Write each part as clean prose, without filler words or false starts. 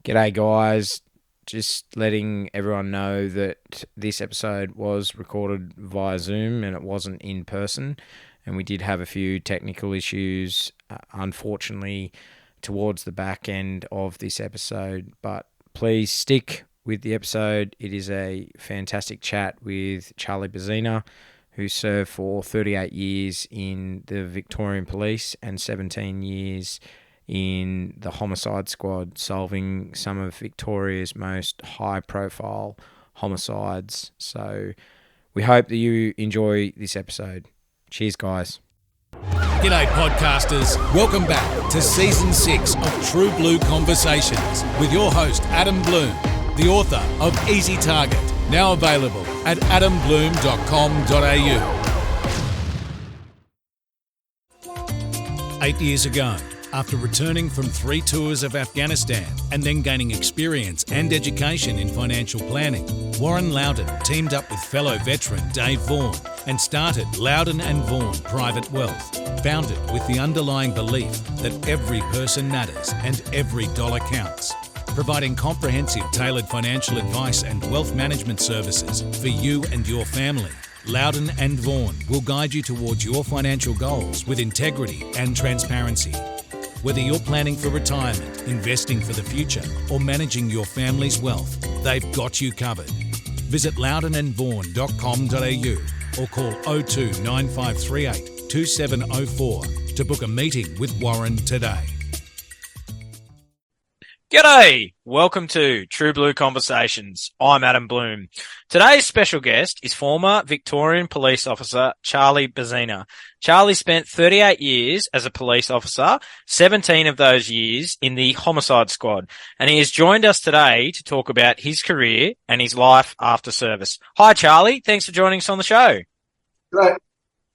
G'day, guys. Just letting everyone know that this episode was recorded via Zoom and it wasn't in person. And we did have a few technical issues, unfortunately, towards the back end of this episode. But please stick with the episode. It is a fantastic chat with Charlie Bezzina, who served for 38 years in the Victorian Police and 17 years in the Homicide Squad, solving some of Victoria's most high-profile homicides. So we hope that you enjoy this episode. Cheers, guys. G'day, podcasters. Welcome back to Season 6 of True Blue Conversations with your host, Adam Bloom, the author of Easy Target, now available at adambloom.com.au. 8 years ago, after returning from 3 tours of Afghanistan and then gaining experience and education in financial planning, Warren Loudon teamed up with fellow veteran Dave Vaughan and started Loudon and Vaughan Private Wealth, founded with the underlying belief that every person matters and every dollar counts, providing comprehensive tailored financial advice and wealth management services for you and your family. Loudon and Vaughan will guide you towards your financial goals with integrity and transparency. Whether you're planning for retirement, investing for the future, or managing your family's wealth, they've got you covered. Visit loudonandvaughan.com.au or call 02 9538 2704 to book a meeting with Warren today. G'day! Welcome to True Blue Conversations. I'm Adam Bloom. Today's special guest is former Victorian police officer Charlie Bezzina. Charlie spent 38 years as a police officer, 17 of those years in the Homicide Squad, and he has joined us today to talk about his career and his life after service. Hi, Charlie. Thanks for joining us on the show. Great.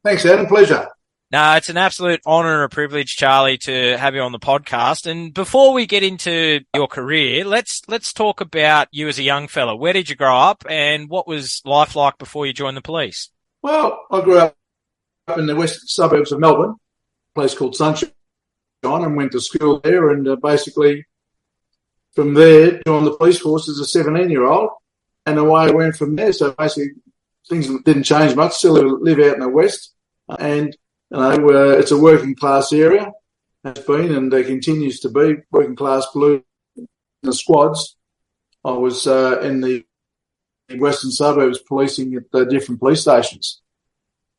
Thanks, Adam. Pleasure. No, it's an absolute honour and a privilege, Charlie, to have you on the podcast. And before we get into your career, let's talk about you as a young fella. Where did you grow up and what was life like before you joined the police? Well, I grew up in the western suburbs of Melbourne, a place called Sunshine, and went to school there, and basically from there joined the police force as a 17-year-old, and away I went from there. So basically things didn't change much, still live out in the west, and it's a working class area, has been and continues to be working class blue in the squads. I was in the western suburbs policing at the different police stations.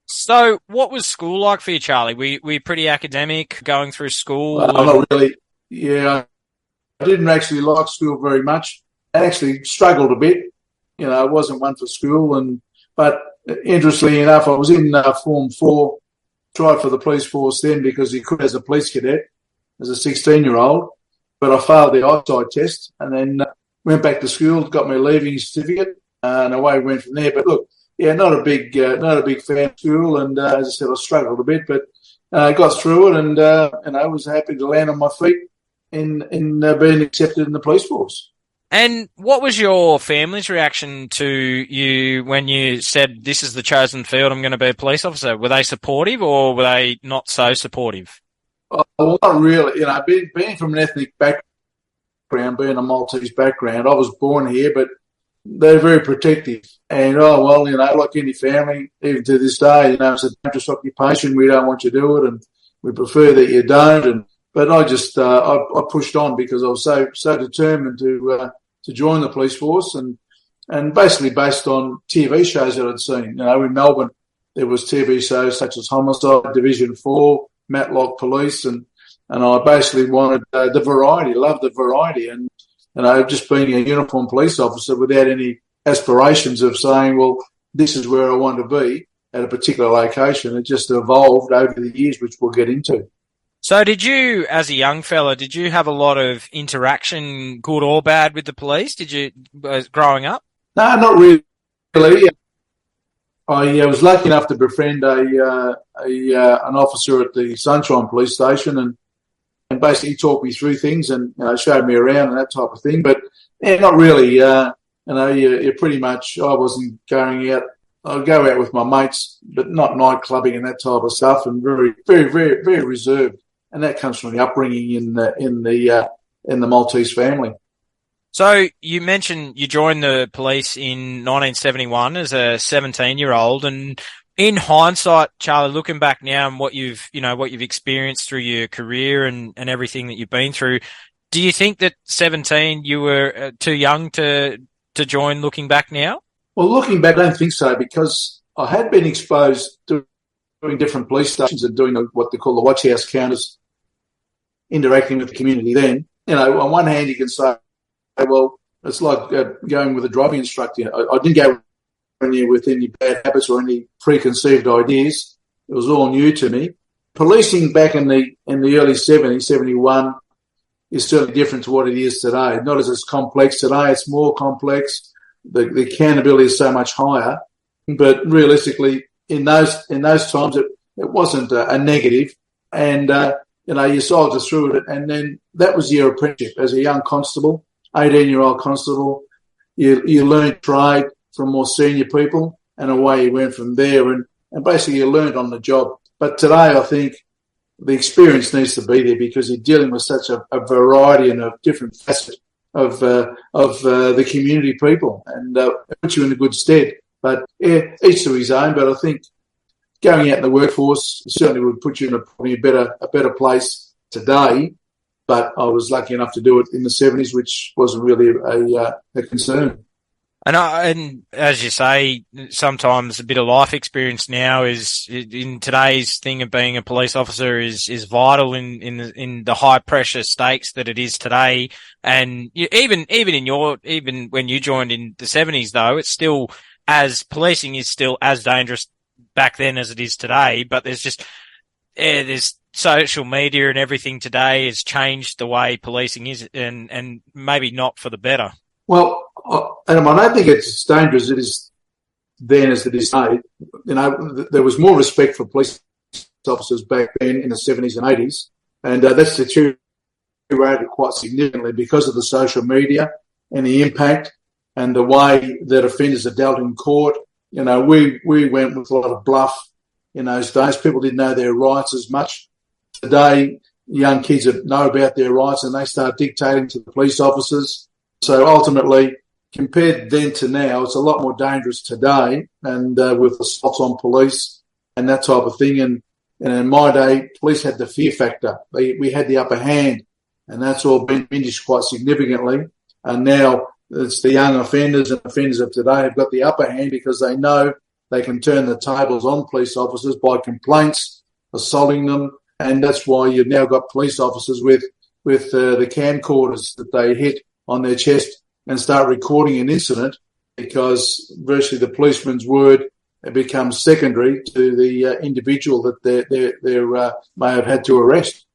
So what was school like for you, Charlie? Were you pretty academic going through school? Not really. Yeah, I didn't actually like school very much. I actually struggled a bit. I wasn't one for school, but interestingly enough, I was in Form 4. Tried for the police force then because he could as a police cadet, as a 16-year-old, but I failed the eyesight test and then went back to school, got my leaving certificate, and away we went from there. But look, yeah, not a big fan of school, and as I said, I struggled a bit, but I got through it, and I was happy to land on my feet in being accepted in the police force. And what was your family's reaction to you when you said, this is the chosen field, I'm going to be a police officer? Were they supportive or were they not so supportive? Well, not really. Being from an ethnic background, being a Maltese background, I was born here, but they're very protective. And, like any family, even to this day, it's a dangerous occupation. We don't want you to do it, and we prefer that you don't. But I just I pushed on because I was so determined to join the police force, and basically based on TV shows that I'd seen. In Melbourne, there was TV shows such as Homicide, Division 4, Matlock Police, and I basically wanted the variety, loved the variety, and just being a uniformed police officer without any aspirations of saying, well, this is where I want to be at a particular location. It just evolved over the years, which we'll get into. So did you, as a young fella, have a lot of interaction, good or bad, with the police? Did you, growing up? No, not really. I was lucky enough to befriend an officer at the Sunshine Police Station, and basically talked me through things and showed me around and that type of thing. But yeah, not really. You're pretty much. I wasn't going out. I'd go out with my mates, but not night clubbing and that type of stuff, and very, very, very, very reserved. And that comes from the upbringing in the Maltese family. So you mentioned you joined the police in 1971 as a 17-year-old, and in hindsight, Charlie, looking back now and what you've experienced through your career and everything that you've been through, do you think that 17 you were too young to join? Looking back now, Well, looking back, I don't think so, because I had been exposed to doing different police stations and doing what they call the watch house counters, interacting with the community then. On one hand, you can say, well, it's like going with a driving instructor. I didn't go with any bad habits or any preconceived ideas. It was all new to me. Policing back in the early 70s, 71, is certainly different to what it is today. Not as complex today. It's more complex. The accountability is so much higher. But realistically, in those times, it wasn't a negative. And, you soldiered through it. And then that was your apprenticeship as a young constable, 18-year-old constable. You learned trade from more senior people, and away you went from there. And basically you learned on the job. But today, I think the experience needs to be there, because you're dealing with such a variety and a different facet of the community people, and it puts you in a good stead. But yeah, each to his own. But I think going out in the workforce certainly would put you in probably a better place today. But I was lucky enough to do it in the 70s, which wasn't really a concern. And as you say, sometimes a bit of life experience now is in today's thing of being a police officer is vital in the high pressure stakes that it is today. And even when you joined in the 70s, though, it's still policing is still as dangerous back then as it is today. But there's social media and everything today has changed the way policing is, and maybe not for the better. Well, Adam, I don't think it's as dangerous as it is then as it is now. There was more respect for police officers back then in the 70s and 80s, and that's deteriorated quite significantly because of the social media and the impact and the way that offenders are dealt in court. We went with a lot of bluff in those days. People didn't know their rights as much. Today, young kids know about their rights and they start dictating to the police officers. So ultimately, compared then to now, it's a lot more dangerous today, and with assaults on police and that type of thing. And in my day, police had the fear factor. We had the upper hand, and that's all been diminished quite significantly. And now it's the young offenders and offenders of today have got the upper hand, because they know they can turn the tables on police officers by complaints, assaulting them. And that's why you've now got police officers with the camcorders that they hit on their chest and start recording an incident, because virtually the policeman's word becomes secondary to the individual that they may have had to arrest.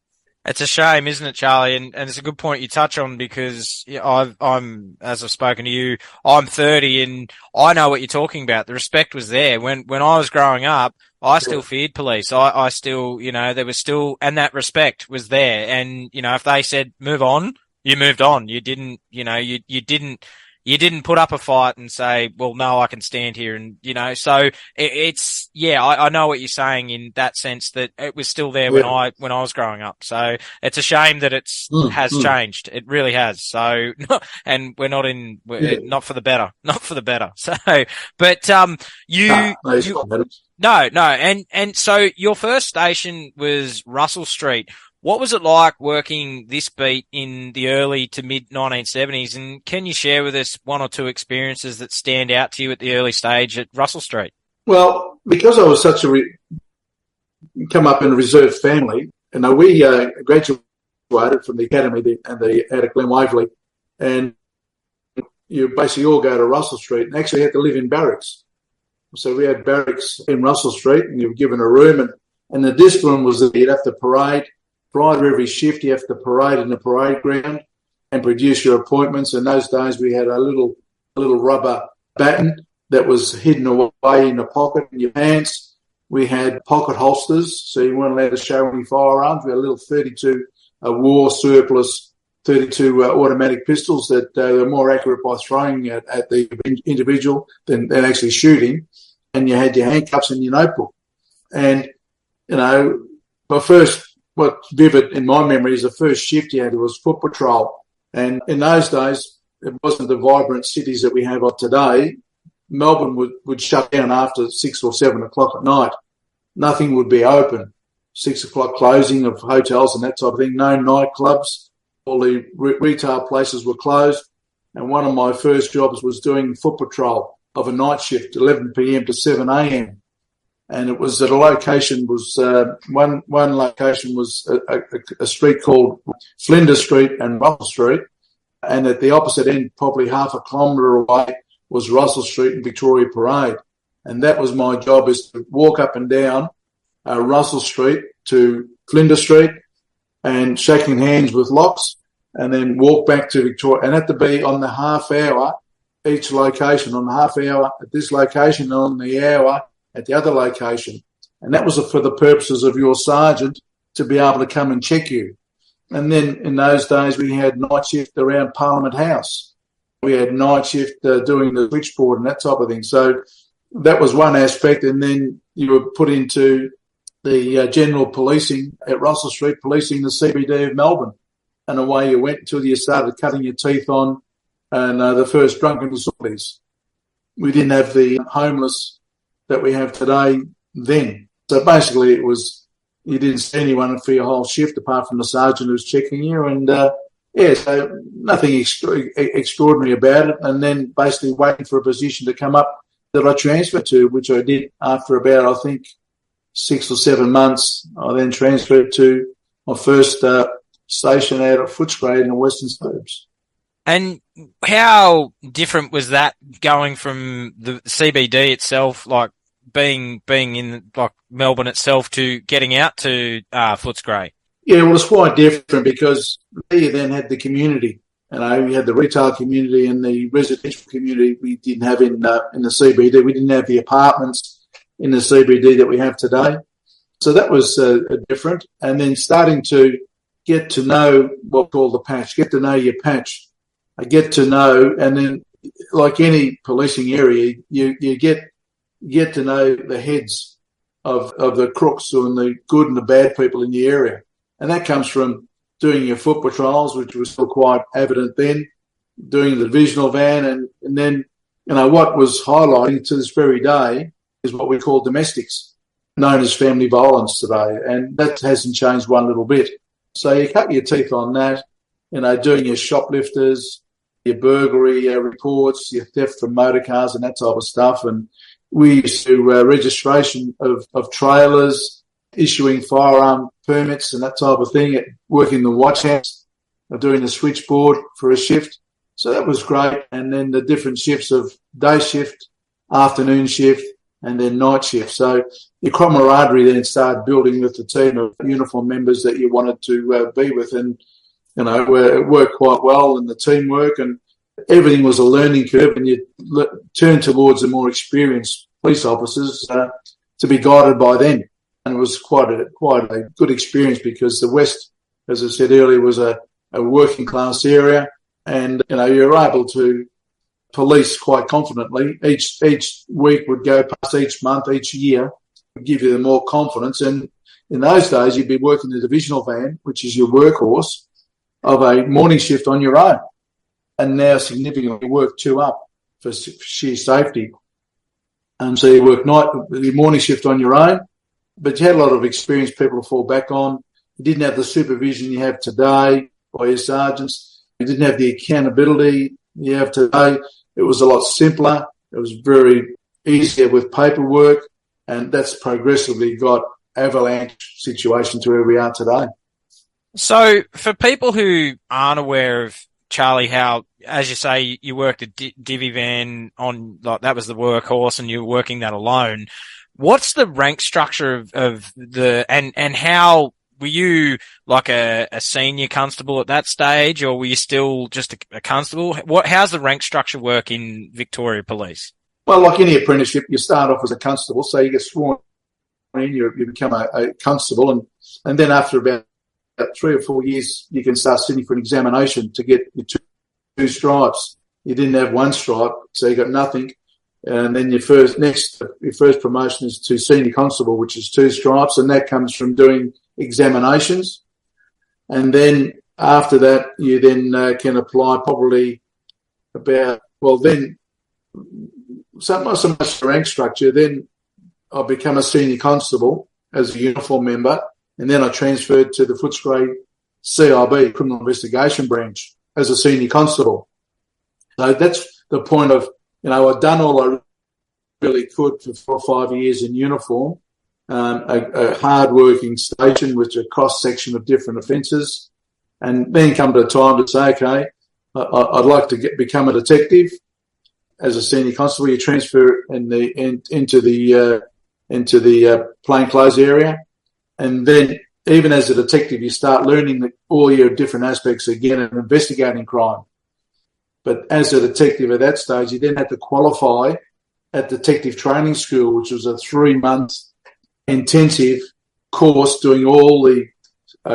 It's a shame, isn't it, Charlie? And it's a good point you touch on, because I'm, as I've spoken to you, I'm 30 and I know what you're talking about. The respect was there. When I was growing up, I still feared police. I still, there was still, and that respect was there. And, if they said, move on, you moved on. You didn't, you didn't put up a fight and say, well, no, I can stand here. And, so I know what you're saying in that sense, that it was still there when I was growing up. So it's a shame that has changed. It really has. So, and we're not not for the better, not for the better. So, but, no. And so your first station was Russell Street. What was it like working this beat in the early to mid 1970s? And can you share with us one or two experiences that stand out to you at the early stage at Russell Street? Well, because I was such come up in a reserve family, we graduated from the academy out of Glen Waverley, and you basically all go to Russell Street, and actually had to live in barracks. So we had barracks in Russell Street, and you were given a room, and the discipline was that you'd have to parade. Prior to every shift, you have to parade in the parade ground and produce your appointments. In those days, we had a little rubber baton that was hidden away in a pocket in your pants. We had pocket holsters, so you weren't allowed to show any firearms. We had a little 32 war surplus 32 automatic pistols that were more accurate by throwing at the individual than actually shooting. And you had your handcuffs and your notebook. And, what's vivid in my memory is the first shift you had was foot patrol. And in those days, it wasn't the vibrant cities that we have of today, Melbourne would shut down after 6 or 7 o'clock at night. Nothing would be open. 6 o'clock closing of hotels and that type of thing. No nightclubs. All the retail places were closed. And one of my first jobs was doing foot patrol of a night shift, 11 p.m. to 7 a.m. And it was at a location one location was a street called Flinders Street and Russell Street. And at the opposite end, probably half a kilometre away, was Russell Street and Victoria Parade. And that was my job, is to walk up and down Russell Street to Flinders Street and shaking hands with locks, and then walk back to Victoria. And had to be on the half hour each location, on the half hour at this location and on the hour at the other location. And that was for the purposes of your sergeant to be able to come and check you. And then in those days, we had night shift around Parliament House. We had night shift doing the switchboard and that type of thing. So that was one aspect. And then you were put into the general policing at Russell Street, policing the CBD of Melbourne. And away you went until you started cutting your teeth on and the first drunken assaults. We didn't have the homeless that we have today then. So basically it was, you didn't see anyone for your whole shift apart from the sergeant who was checking you. And, so nothing extraordinary about it. And then basically waiting for a position to come up that I transferred to, which I did after about, I think, 6 or 7 months. I then transferred to my first station out at Footscray in the western suburbs. And how different was that going from the CBD itself, like being in like Melbourne itself, to getting out to Footscray? Yeah, well, it's quite different because you then had the community. You know, we had the retail community and the residential community we didn't have in the CBD. We didn't have the apartments in the CBD that we have today. So that was different. And then starting to get to know what's called the patch, get to know your patch. I get to know, and then like any policing area, you get to know the heads of the crooks and the good and the bad people in the area. And that comes from doing your foot patrols, which was still quite evident then, doing the divisional van, and then, you know, what was highlighting to this very day is what we call domestics, known as family violence today. And that hasn't changed one little bit. So you cut your teeth on that, you know, doing your shoplifters, your burglary reports, your theft from motor cars and that type of stuff. And we used to registration of trailers, issuing firearm permits and that type of thing, working the watch house, doing the switchboard for a shift. So that was great. And then the different shifts of day shift, afternoon shift, and then night shift. So your camaraderie then started building with the team of uniform members that you wanted to be with. And, you know, it worked quite well, and the teamwork, and everything was a learning curve, and you turned towards the more experienced police officers to be guided by them. And it was quite a good experience because the West, as I said earlier, was a working class area, and, you know, you're able to police quite confidently. Each week would go past, each month, each year, would give you the more confidence. And in those days, you'd be working the divisional van, which is your workhorse, of a morning shift on your own, and now significantly work 2 up for sheer safety. So you work the morning shift on your own, but you had a lot of experienced people to fall back on. You didn't have the supervision you have today by your sergeants. You didn't have the accountability you have today. It was a lot simpler. It was very easier with paperwork, and that's progressively got avalanche situation to where we are today. So for people who aren't aware of, Charlie, how, as you say, you worked a divvy van on, like, that was the workhorse and you were working that alone. What's the rank structure of the, and how, were you like a senior constable at that stage, or were you still just a constable? How's the rank structure work in Victoria Police? Well, like any apprenticeship, you start off as a constable, so you get sworn in, you become a constable, and then after about 3 or 4 years, you can start sitting for an examination to get your two stripes. You didn't have 1 stripe, so you got nothing. And then your first promotion is to senior constable, which is 2 stripes, and that comes from doing examinations. And then after that, you then can apply probably about, well, then, not so much the rank structure, then I become a senior constable as a uniform member, and then I transferred to the Footscray CIB, Criminal Investigation Branch, as a senior constable. So that's the point of, I'd done all I really could for 4 or 5 years in uniform, a hard-working station with a cross-section of different offences, and then come to a time to say, okay, I'd like to become a detective. As a senior constable, you transfer into the plainclothes area, and then even as a detective, you start learning all your different aspects again and investigating crime. But as a detective at that stage, you then had to qualify at detective training school, which was a 3-month intensive course doing all the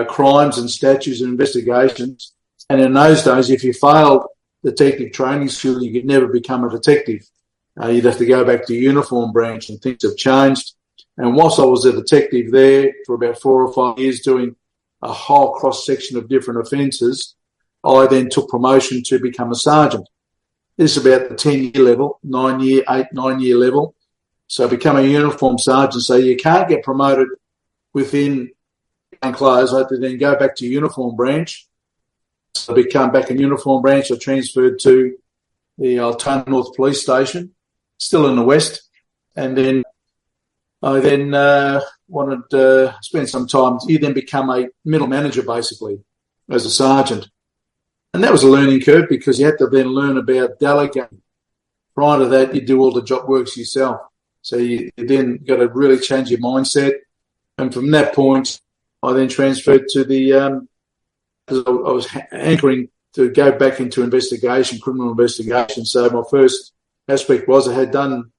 crimes and statutes and investigations. And in those days, if you failed detective training school, you could never become a detective. You'd have to go back to uniform branch, and things have changed. And whilst I was a detective there for about 4 or 5 years doing a whole cross-section of different offences, I then took promotion to become a sergeant. This is about the 10-year level, 9-year level. So I become a uniform sergeant. So you can't get promoted within clothes. I had to then go back to uniform branch. So I became back in uniform branch. I transferred to the Altona North Police Station, still in the west. And then I wanted to spend some time. You then become a middle manager, basically, as a sergeant. And that was a learning curve because you had to then learn about delegating. Prior to that, you do all the job works yourself. So you then got to really change your mindset. And from that point, I then transferred to because I was anchoring to go back into investigation, criminal investigation. So my first aspect was I had done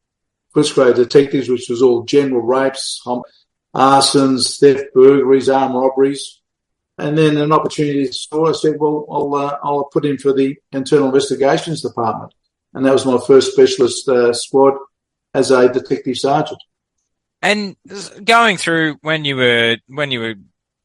first-grade detectives, which was all general rapes, arsons, theft, burglaries, armed robberies. And then an opportunity saw, I said, well, I'll put in for the Internal Investigations Department. And that was my first specialist squad as a detective sergeant. And going through when you were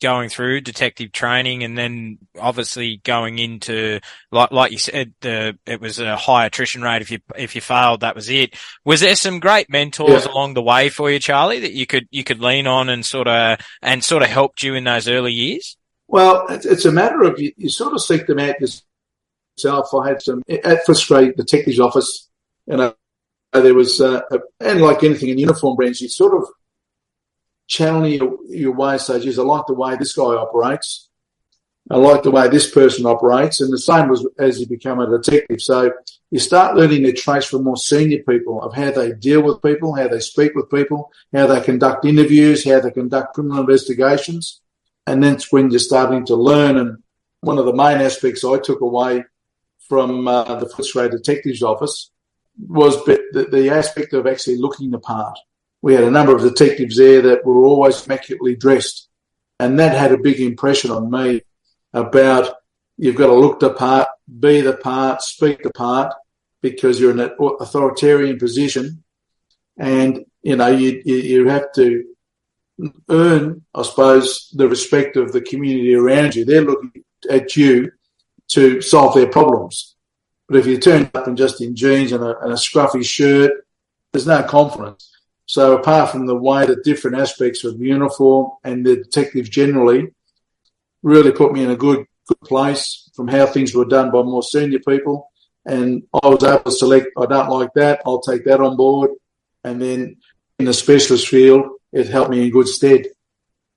going through detective training, and then obviously going into like you said, it was a high attrition rate. If you failed, that was it. Was there some great mentors along the way for you, Charlie, that you could lean on and sort of helped you in those early years? Well, it's a matter of you sort of seek them out yourself. I had some at Footscray Detective's Office, there was, and like anything in uniform branch, you sort of channel your way, say, geez, I like the way this guy operates. I like the way this person operates. And the same was as you become a detective. So you start learning their traits from more senior people of how they deal with people, how they speak with people, how they conduct interviews, how they conduct criminal investigations. And that's when you're starting to learn. And one of the main aspects I took away from the Footscray Detective's Office was the aspect of actually looking the part. We had a number of detectives there that were always immaculately dressed, and that had a big impression on me about you've got to look the part, be the part, speak the part, because you're in an authoritarian position, and you have to earn, I suppose, the respect of the community around you. They're looking at you to solve their problems. But if you turn up just in jeans and a scruffy shirt, there's no confidence. So apart from the way that different aspects of uniform and the detectives generally really put me in a good place from how things were done by more senior people, and I was able to select, I don't like that, I'll take that on board. And then in the specialist field, it helped me in good stead.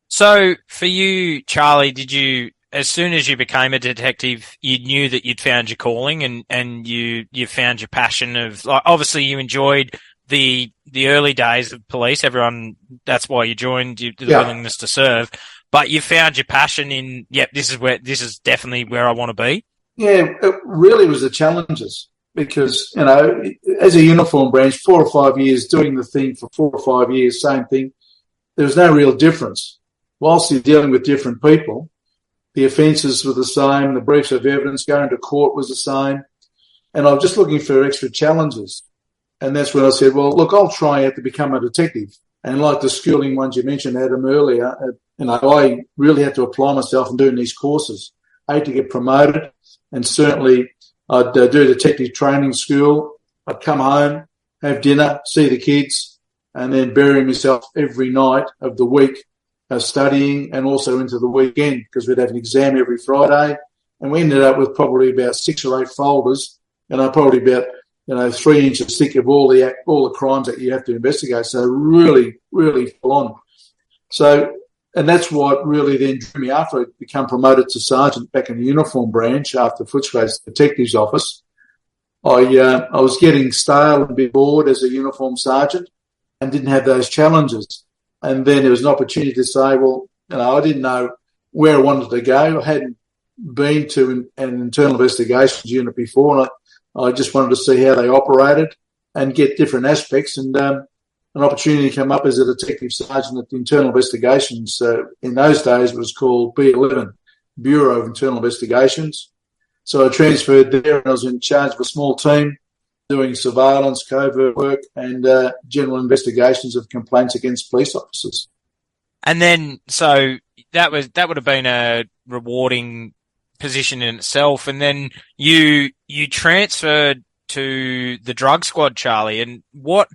So for you, Charlie, did you, as soon as you became a detective, you knew that you'd found your calling and you found your passion of, like, obviously you enjoyed the early days of police. Everyone, that's why you joined, the willingness to serve. But you found your passion in, this is definitely where I want to be. Yeah, it really was the challenges because, as a uniform branch, 4 or 5 years doing the thing for 4 or 5 years, same thing, there was no real difference. Whilst you're dealing with different people, the offences were the same, the briefs of evidence going to court was the same, and I was just looking for extra challenges. And that's when I said, well, look, I'll try out to become a detective. And like the schooling ones you mentioned, Adam, earlier, I really had to apply myself in doing these courses, to get promoted. And certainly I'd do detective training school. I'd come home, have dinner, see the kids, and then bury myself every night of the week studying, and also into the weekend, because we'd have an exam every Friday. And we ended up with probably about 6 or 8 folders, probably about 3 inches thick of all the crimes that you have to investigate. So really, really full on. So, and that's what really then drew me after I'd become promoted to sergeant back in the uniform branch after Footscray's detective's office. I was getting stale and a bit bored as a uniform sergeant and didn't have those challenges. And then there was an opportunity to say, well, I didn't know where I wanted to go. I hadn't been to an internal investigations unit before, and I just wanted to see how they operated and get different aspects. And an opportunity came up as a detective sergeant at the Internal Investigations. In those days, it was called B11, Bureau of Internal Investigations. So I transferred there, and I was in charge of a small team doing surveillance, covert work, and general investigations of complaints against police officers. And then, so that would have been a rewarding position in itself. And then you transferred to the drug squad, Charlie. And what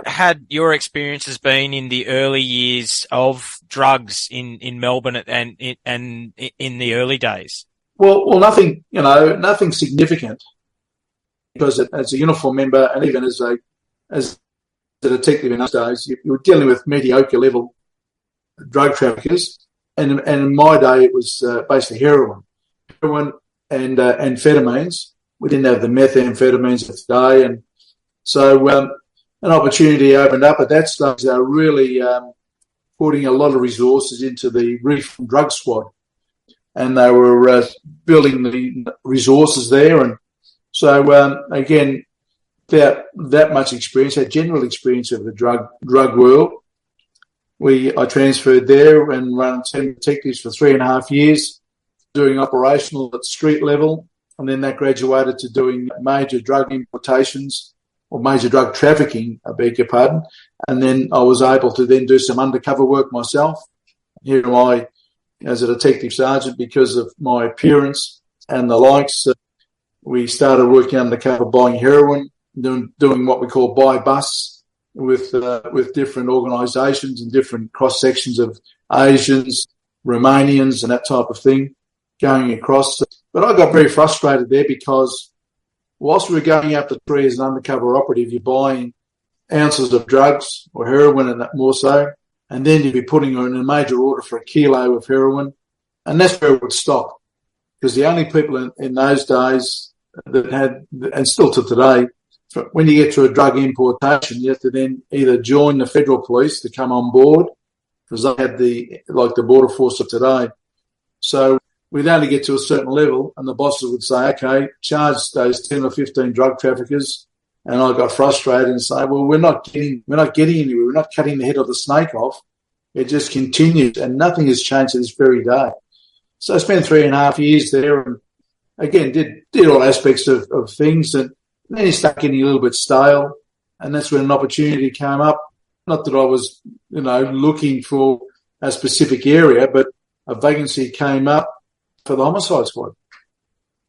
had your experiences been in the early years of drugs in Melbourne and in the early days? Well, nothing significant. Because as a uniform member, and even as a detective in those days, you were dealing with mediocre level drug traffickers, and in my day it was basically heroin and amphetamines. We didn't have the methamphetamines of today, and so an opportunity opened up at that stage. They were really putting a lot of resources into the reform drug squad, and they were building the resources there. And so, again, without that much experience, that general experience of the drug world, I transferred there and ran 10 detectives for 3.5 years, doing operational at street level, and then that graduated to doing major drug importations or major drug trafficking, I beg your pardon, and then I was able to then do some undercover work myself. Here am I as a detective sergeant because of my appearance and the likes. We started working undercover buying heroin, doing what we call buy bus with different organisations and different cross sections of Asians, Romanians, and that type of thing going across. But I got very frustrated there because whilst we were going out the tree as an undercover operative, you're buying ounces of drugs or heroin, and that more so, and then you'd be putting in a major order for a kilo of heroin, and that's where it would stop. Because the only people in those days that had, and still to today, when you get to a drug importation, you have to then either join the federal police to come on board, because they had the border force of today. So we'd only get to a certain level, and the bosses would say, okay, charge those 10 or 15 drug traffickers. And I got frustrated and say, well, we're not getting anywhere. We're not cutting the head of the snake off. It just continues, and nothing has changed to this very day. So I spent 3.5 years there, and again, did all aspects of things, and then you start getting a little bit stale, and that's when an opportunity came up. Not that I was, looking for a specific area, but a vacancy came up for the Homicide Squad.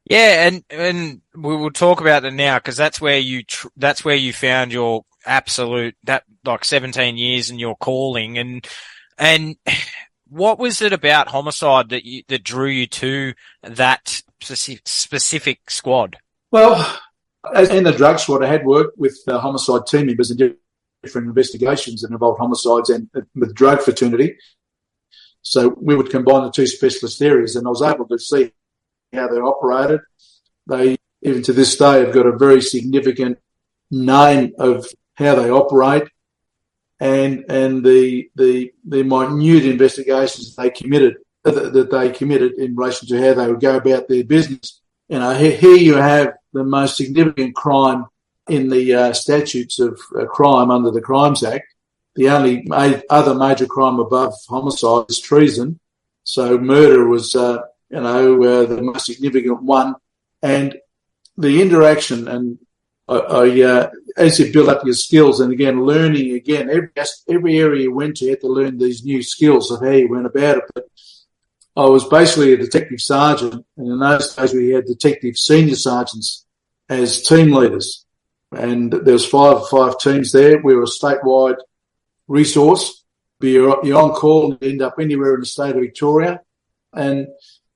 Yeah, and we will talk about it now, because that's where you found your absolute, that like 17 years and your calling. And what was it about homicide that drew you to that specific squad? Well, as in the drug squad, I had worked with homicide team members in different investigations that involved homicides and with drug fraternity. So we would combine the two specialist areas, and I was able to see how they operated. They, even to this day, have got a very significant name of how they operate, and the minute investigations they committed in relation to how they would go about their business. Here you have the most significant crime in the statutes of crime under the Crimes Act. The only other major crime above homicide is treason. So murder was, the most significant one. And the interaction, and as you build up your skills, and again, learning again, every area you went to, you had to learn these new skills of how you went about it. But I was basically a detective sergeant, and in those days we had detective senior sergeants as team leaders. And there was five teams there. We were a statewide resource. You're on call and you end up anywhere in the state of Victoria. And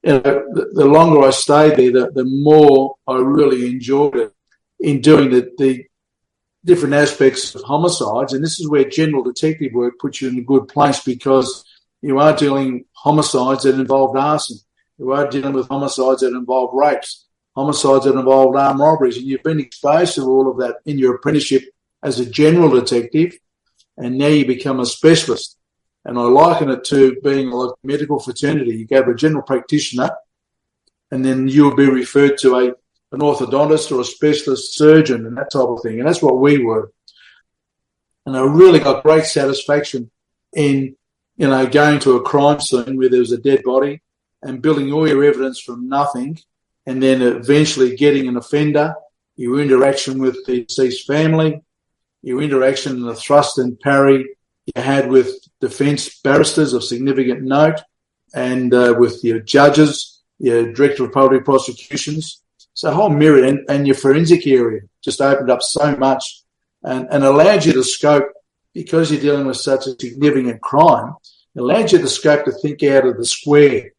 the longer I stayed there, the more I really enjoyed it in doing the different aspects of homicides. And this is where general detective work puts you in a good place, because you are dealing homicides that involve arson. You are dealing with homicides that involve rapes, homicides that involve armed robberies. And you've been exposed to all of that in your apprenticeship as a general detective, and now you become a specialist. And I liken it to being like a medical fraternity. You go to a general practitioner, and then you'll be referred to an orthodontist or a specialist surgeon and that type of thing. And that's what we were. And I really got great satisfaction in, going to a crime scene where there was a dead body and building all your evidence from nothing, and then eventually getting an offender, your interaction with the deceased family, your interaction in the thrust and parry you had with defence barristers of significant note, and with your judges, your director of public prosecutions. So the whole mirror and your forensic area just opened up so much and allowed you to scope, because you're dealing with such a significant crime, it allowed you to scope to think out of the square.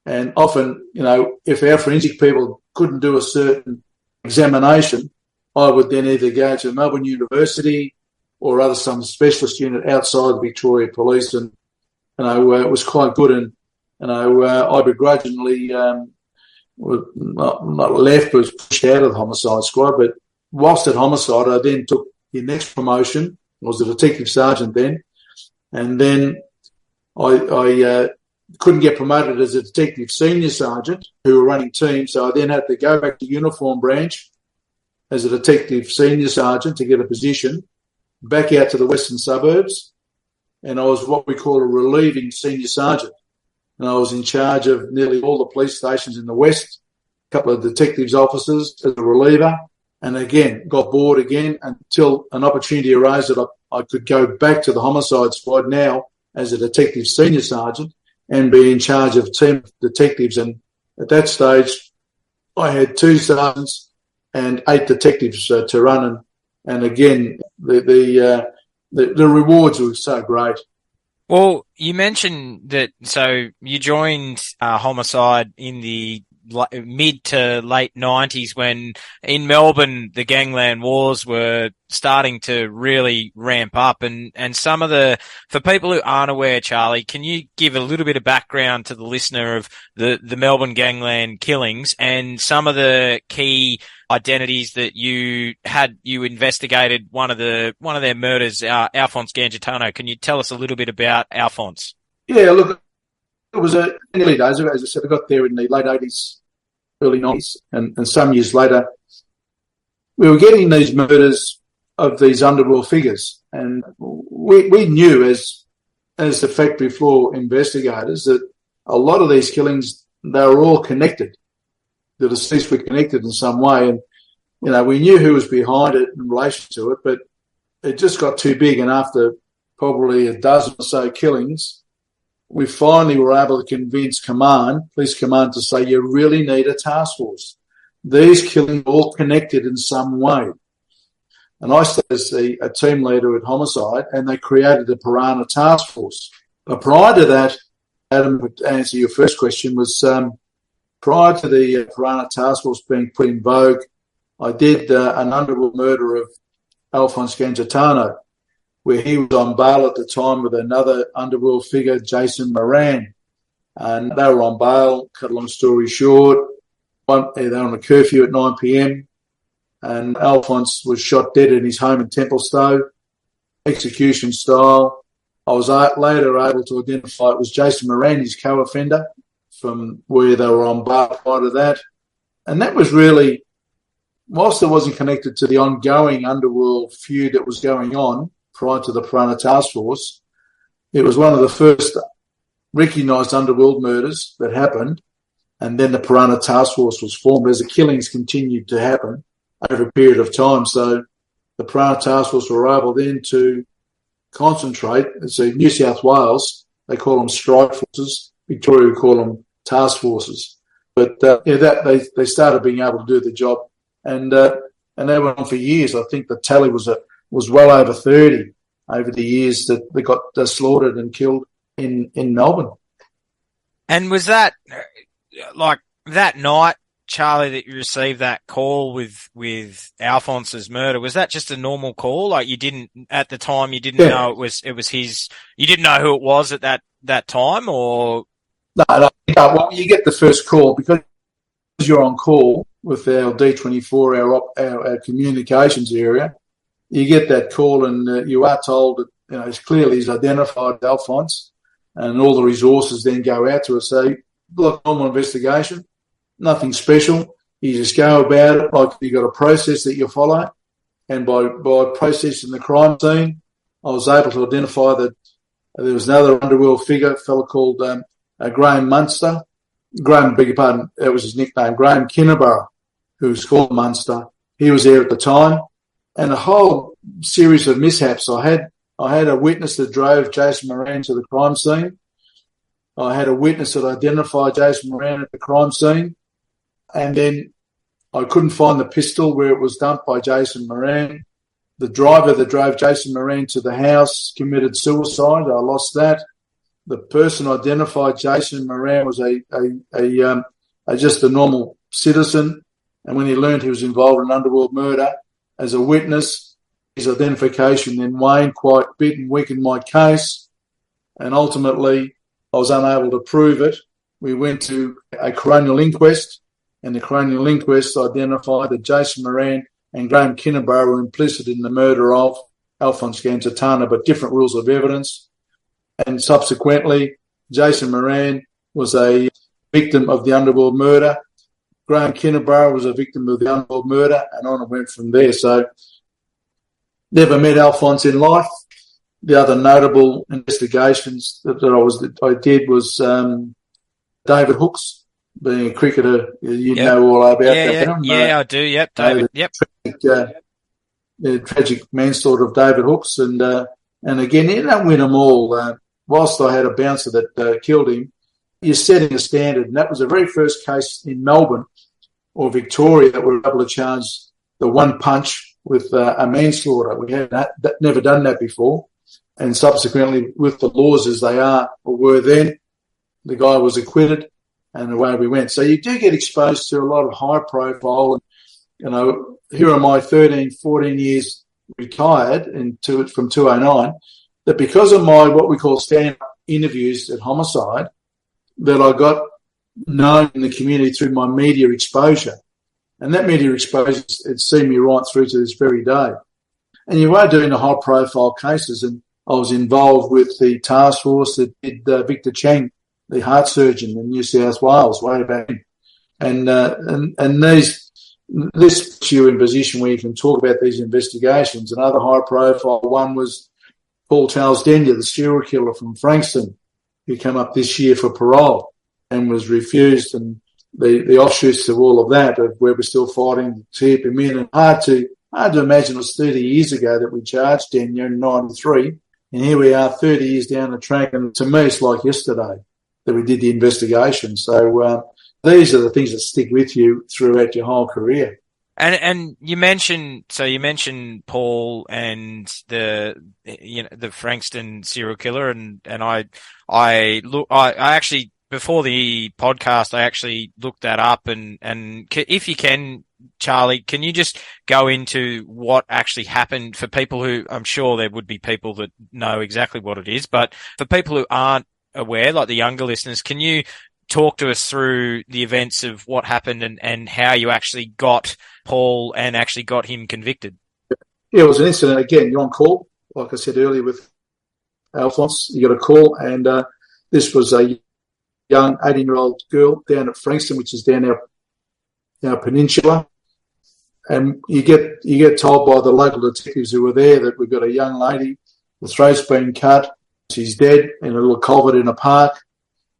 And often, if our forensic people couldn't do a certain examination, I would then either go to Melbourne University or some specialist unit outside the Victoria Police, and it was quite good. And I begrudgingly was not left, but was pushed out of the Homicide Squad. But whilst at Homicide, I then took the next promotion. I was a detective sergeant then, and then I couldn't get promoted as a detective senior sergeant who were running teams, so I then had to go back to uniform branch as a detective senior sergeant to get a position back out to the western suburbs, and I was what we call a relieving senior sergeant, and I was in charge of nearly all the police stations in the west, a couple of detectives officers as a reliever, and again got bored again until an opportunity arose that I could go back to the Homicide Squad now as a detective senior sergeant and be in charge of a team of detectives. And at that stage I had 2 sergeants and 8 detectives to run, and again, the rewards were so great. Well, you mentioned that, so you joined Homicide in the mid to late 90s when in Melbourne the gangland wars were starting to really ramp up, and some of for people who aren't aware, Charlie, can you give a little bit of background to the listener of the Melbourne gangland killings and some of the key identities that you investigated? One of their murders, Alphonse Gangitano. Can you tell us a little bit about Alphonse? Yeah, look, it was in the early days. As I said, I got there in the late 80s, early 90s, and some years later, we were getting these murders of these underworld figures, and we knew as the factory floor investigators that a lot of these killings, they were all connected. The deceased were connected in some way, and we knew who was behind it in relation to it, but it just got too big. And after probably a dozen or so killings, we finally were able to convince police command, to say you really need a task force. These killings are all connected in some way. And I started as a team leader at Homicide, and they created the Piranha Task Force. But prior to that, Adam, to answer your first question, was prior to the Piranha Task Force being put in vogue, I did an underworld murder of Alphonse Gangitano, where he was on bail at the time with another underworld figure, Jason Moran. And they were on bail, cut a long story short. They were on a curfew at 9 p.m, and Alphonse was shot dead in his home in Templestowe, execution style. I was later able to identify it was Jason Moran, his co-offender, from where they were on bail prior to that. And that was really, whilst it wasn't connected to the ongoing underworld feud that was going on prior to the Piranha Task Force, it was one of the first recognised underworld murders that happened. And then the Piranha Task Force was formed as the killings continued to happen over a period of time. So the Piranha Task Force were able then to concentrate. So New South Wales, they call them strike forces. Victoria would call them task forces. But they started being able to do the job, and they went on for years. I think the tally was well over 30 over the years that they got slaughtered and killed in Melbourne. And was that like that night, Charlie, that you received that call with Alphonse's murder? Was that just a normal call? Like you didn't at the time, you didn't know it was his. You didn't know who it was at that time, or no. Well, you get the first call because you're on call with our D24, our communications area. You get that call, and you are told that it's clearly he's identified Alphonse, and all the resources then go out to us. So, look, normal investigation, nothing special. You just go about it like you got a process that you follow, and by processing the crime scene, I was able to identify that there was another underworld figure, a fellow called Graham Munster. Graham, beg your pardon, that was his nickname, Graham Kinnerborough, who was called Munster. He was there at the time. And a whole series of mishaps. I had a witness that drove Jason Moran to the crime scene. I had a witness that identified Jason Moran at the crime scene. And then I couldn't find the pistol where it was dumped by Jason Moran. The driver that drove Jason Moran to the house committed suicide. I lost that. The person identified Jason Moran was just a normal citizen. And when he learned he was involved in underworld murder, as a witness, his identification then waned quite a bit and weakened my case. And ultimately, I was unable to prove it. We went to a coronial inquest, and the coronial inquest identified that Jason Moran and Graham Kinnerborough were implicit in the murder of Alphonse Gangitano, but different rules of evidence. And subsequently, Jason Moran was a victim of the underworld murder. Graham Kinnerborough was a victim of the underworld murder, and on it went from there. So, never met Alphonse in life. The other notable investigations that I did was David Hooks, being a cricketer. You know all about that. Yeah, I do. Yep, David. The tragic manslaughter of David Hooks, and again, you don't win them all. Whilst I had a bouncer that killed him, you're setting a standard, and that was the very first case in Melbourne or Victoria that were able to charge the one punch with a manslaughter. We had never done that before, and subsequently, with the laws as they are or were then, the guy was acquitted, and away we went. So you do get exposed to a lot of high profile. Here am I, 13, 14 years retired from 209, that because of my what we call stand-up interviews at Homicide, that I got known in the community through my media exposure. And that media exposure has seen me right through to this very day. And you are doing the high-profile cases, and I was involved with the task force that did Victor Chang, the heart surgeon in New South Wales, way back. And this puts you in a position where you can talk about these investigations. Another high-profile one was Paul Charles Denyer, the serial killer from Frankson, who came up this year for parole and was refused, and the offshoots of all of that, of where we're still fighting to keep him in. And hard to imagine it was 30 years ago that we charged Denyer in 93, and here we are 30 years down the track, and to me it's like yesterday that we did the investigation. So these are the things that stick with you throughout your whole career. And you mentioned Paul and the Frankson serial killer, and I actually, before the podcast, I actually looked that up, and if you can, Charlie, can you just go into what actually happened for people who, I'm sure there would be people that know exactly what it is, but for people who aren't aware, like the younger listeners, can you talk to us through the events of what happened and how you actually got Paul and actually got him convicted? Yeah, it was an incident. Again, you're on call, like I said earlier with Alphonse. You got a call, and this was a young 18-year-old girl down at Frankson, which is down our peninsula. And you get told by the local detectives who were there that we've got a young lady, the throat's been cut, she's dead in a little culvert in a park.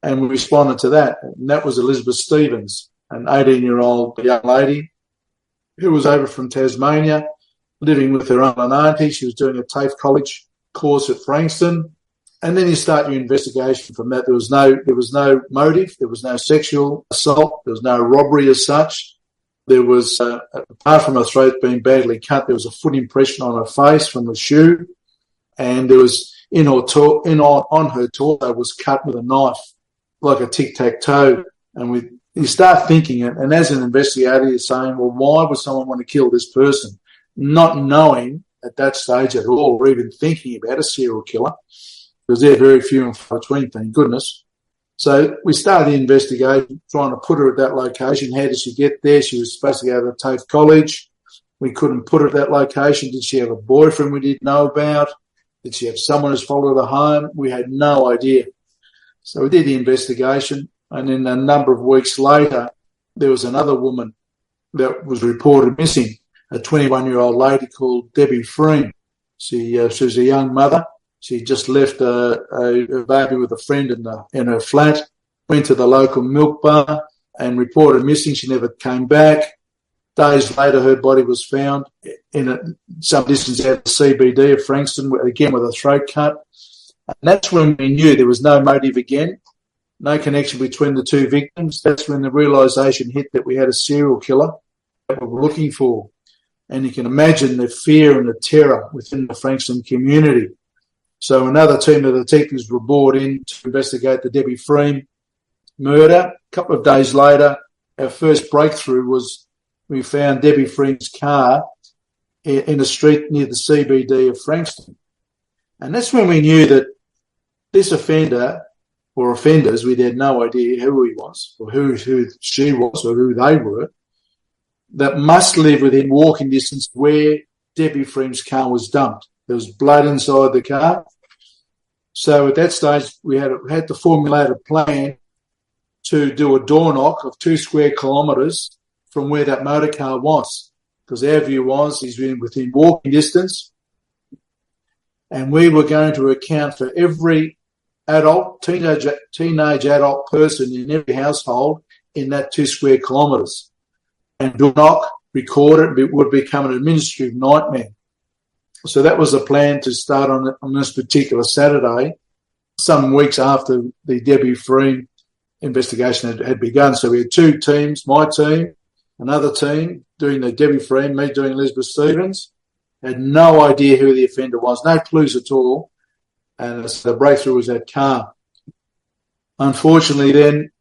And we responded to that. And that was Elizabeth Stevens, an 18-year-old young lady who was over from Tasmania, living with her uncle and auntie. She was doing a TAFE college course at Frankson. And then you start your investigation from that. There was no motive. There was no sexual assault. There was no robbery as such. There was, apart from her throat being badly cut, there was a foot impression on her face from the shoe. And there was, on her torso was cut with a knife, like a tic-tac-toe. And you start thinking, and as an investigator, you're saying, well, why would someone want to kill this person? Not knowing at that stage at all, or even thinking about a serial killer, because they're very few and far between, thank goodness. So we started the investigation, trying to put her at that location. How did she get there? She was supposed to go to TAFE College. We couldn't put her at that location. Did she have a boyfriend we didn't know about? Did she have someone who's followed her home? We had no idea. So we did the investigation, and then a number of weeks later, there was another woman that was reported missing, a 21-year-old lady called Debbie Freem. She was a young mother. She just left a baby with a friend in her flat, went to the local milk bar and reported missing. She never came back. Days later, her body was found in some distance out of the CBD of Frankston, again with a throat cut. And that's when we knew there was no motive again, no connection between the two victims. That's when the realisation hit that we had a serial killer that we were looking for. And you can imagine the fear and the terror within the Frankston community. So another team of detectives were brought in to investigate the Debbie Freem murder. A couple of days later, our first breakthrough was we found Debbie Freem's car in a street near the CBD of Frankston. And that's when we knew that this offender or offenders, we had no idea who he was or who she was or who they were, that must live within walking distance where Debbie Freem's car was dumped. There was blood inside the car. So at that stage, we had to formulate a plan to do a door knock of 2 square kilometres from where that motor car was, because our view was he's within walking distance, and we were going to account for every adult, teenage adult person in every household in that 2 square kilometres. And door knock, record it would become an administrative nightmare. So that was the plan to start on this particular Saturday, some weeks after the Debbie Freem investigation had begun. So we had 2 teams, my team, another team doing the Debbie Freem, me doing Elizabeth Stevens. Had no idea who the offender was, no clues at all. And so the breakthrough was that car. Unfortunately then,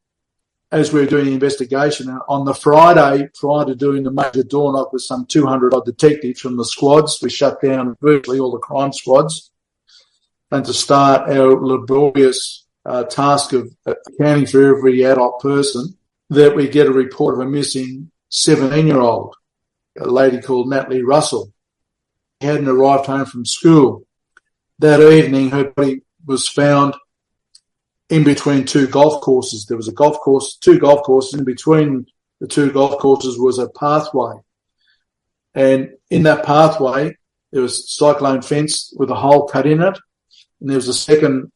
as we were doing the investigation, on the Friday prior to doing the major door knock with some 200-odd detectives from the squads, we shut down virtually all the crime squads, and to start our laborious task of accounting for every adult person, that we get a report of a missing 17-year-old, a lady called Natalie Russell. She hadn't arrived home from school. That evening, her body was found in between 2 golf courses. There was a golf course, 2 golf courses. In between the 2 golf courses was a pathway. And in that pathway, there was a cyclone fence with a hole cut in it. And there was a second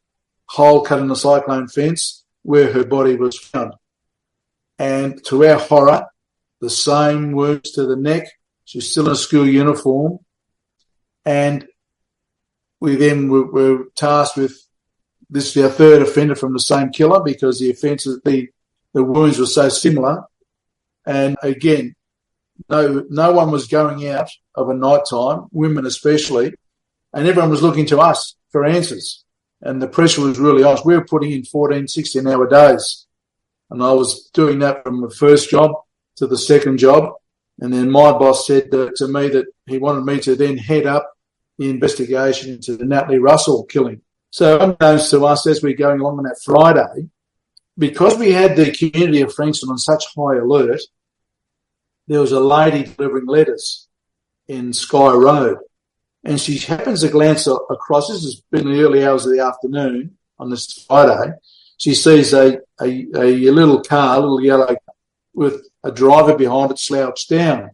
hole cut in the cyclone fence where her body was found. And to our horror, the same wounds to the neck. She's still in a school uniform. And we then were tasked with this is our 3rd offender from the same killer, because the offences, the wounds were so similar. And again, no one was going out of a night time, women especially, and everyone was looking to us for answers. And the pressure was really on us. We were putting in 14, 16-hour days. And I was doing that from the first job to the second job. And then my boss said to me that he wanted me to then head up the investigation into the Natalie Russell killing. So unbeknownst to us, as we're going along on that Friday, because we had the community of Frankson on such high alert, there was a lady delivering letters in Sky Road. And she happens to glance across. This has been the early hours of the afternoon on this Friday. She sees a little car, a little yellow car, with a driver behind it slouched down.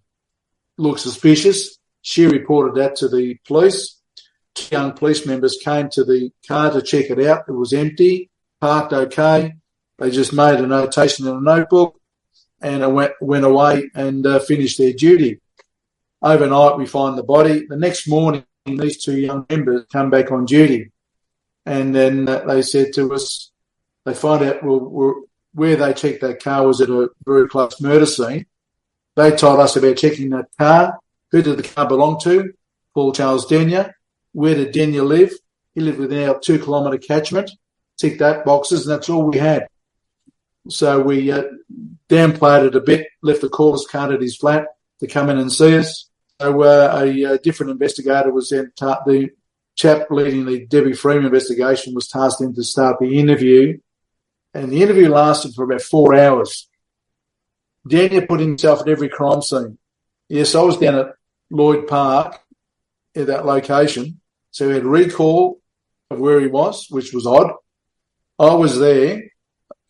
Looked suspicious. She reported that to the police. 2 young police members came to the car to check it out. It was empty, parked okay. They just made a notation in a notebook and went away and finished their duty. Overnight, we find the body. The next morning, these 2 young members come back on duty. And then they said to us, they find out where they checked that car was at a very close murder scene. They told us about checking that car. Who did the car belong to? Paul Charles Denyer. Where did Denyer live? He lived within our 2 kilometre catchment. Ticked that boxes, and that's all we had. So we downplayed it a bit, left the caller's card at his flat to come in and see us. So a different investigator was then the chap leading the Debbie Freeman investigation was tasked in to start the interview. And the interview lasted for about 4 hours. Daniel put himself at every crime scene. Yes, I was down at Lloyd Park at that location. So he had recall of where he was, which was odd. I was there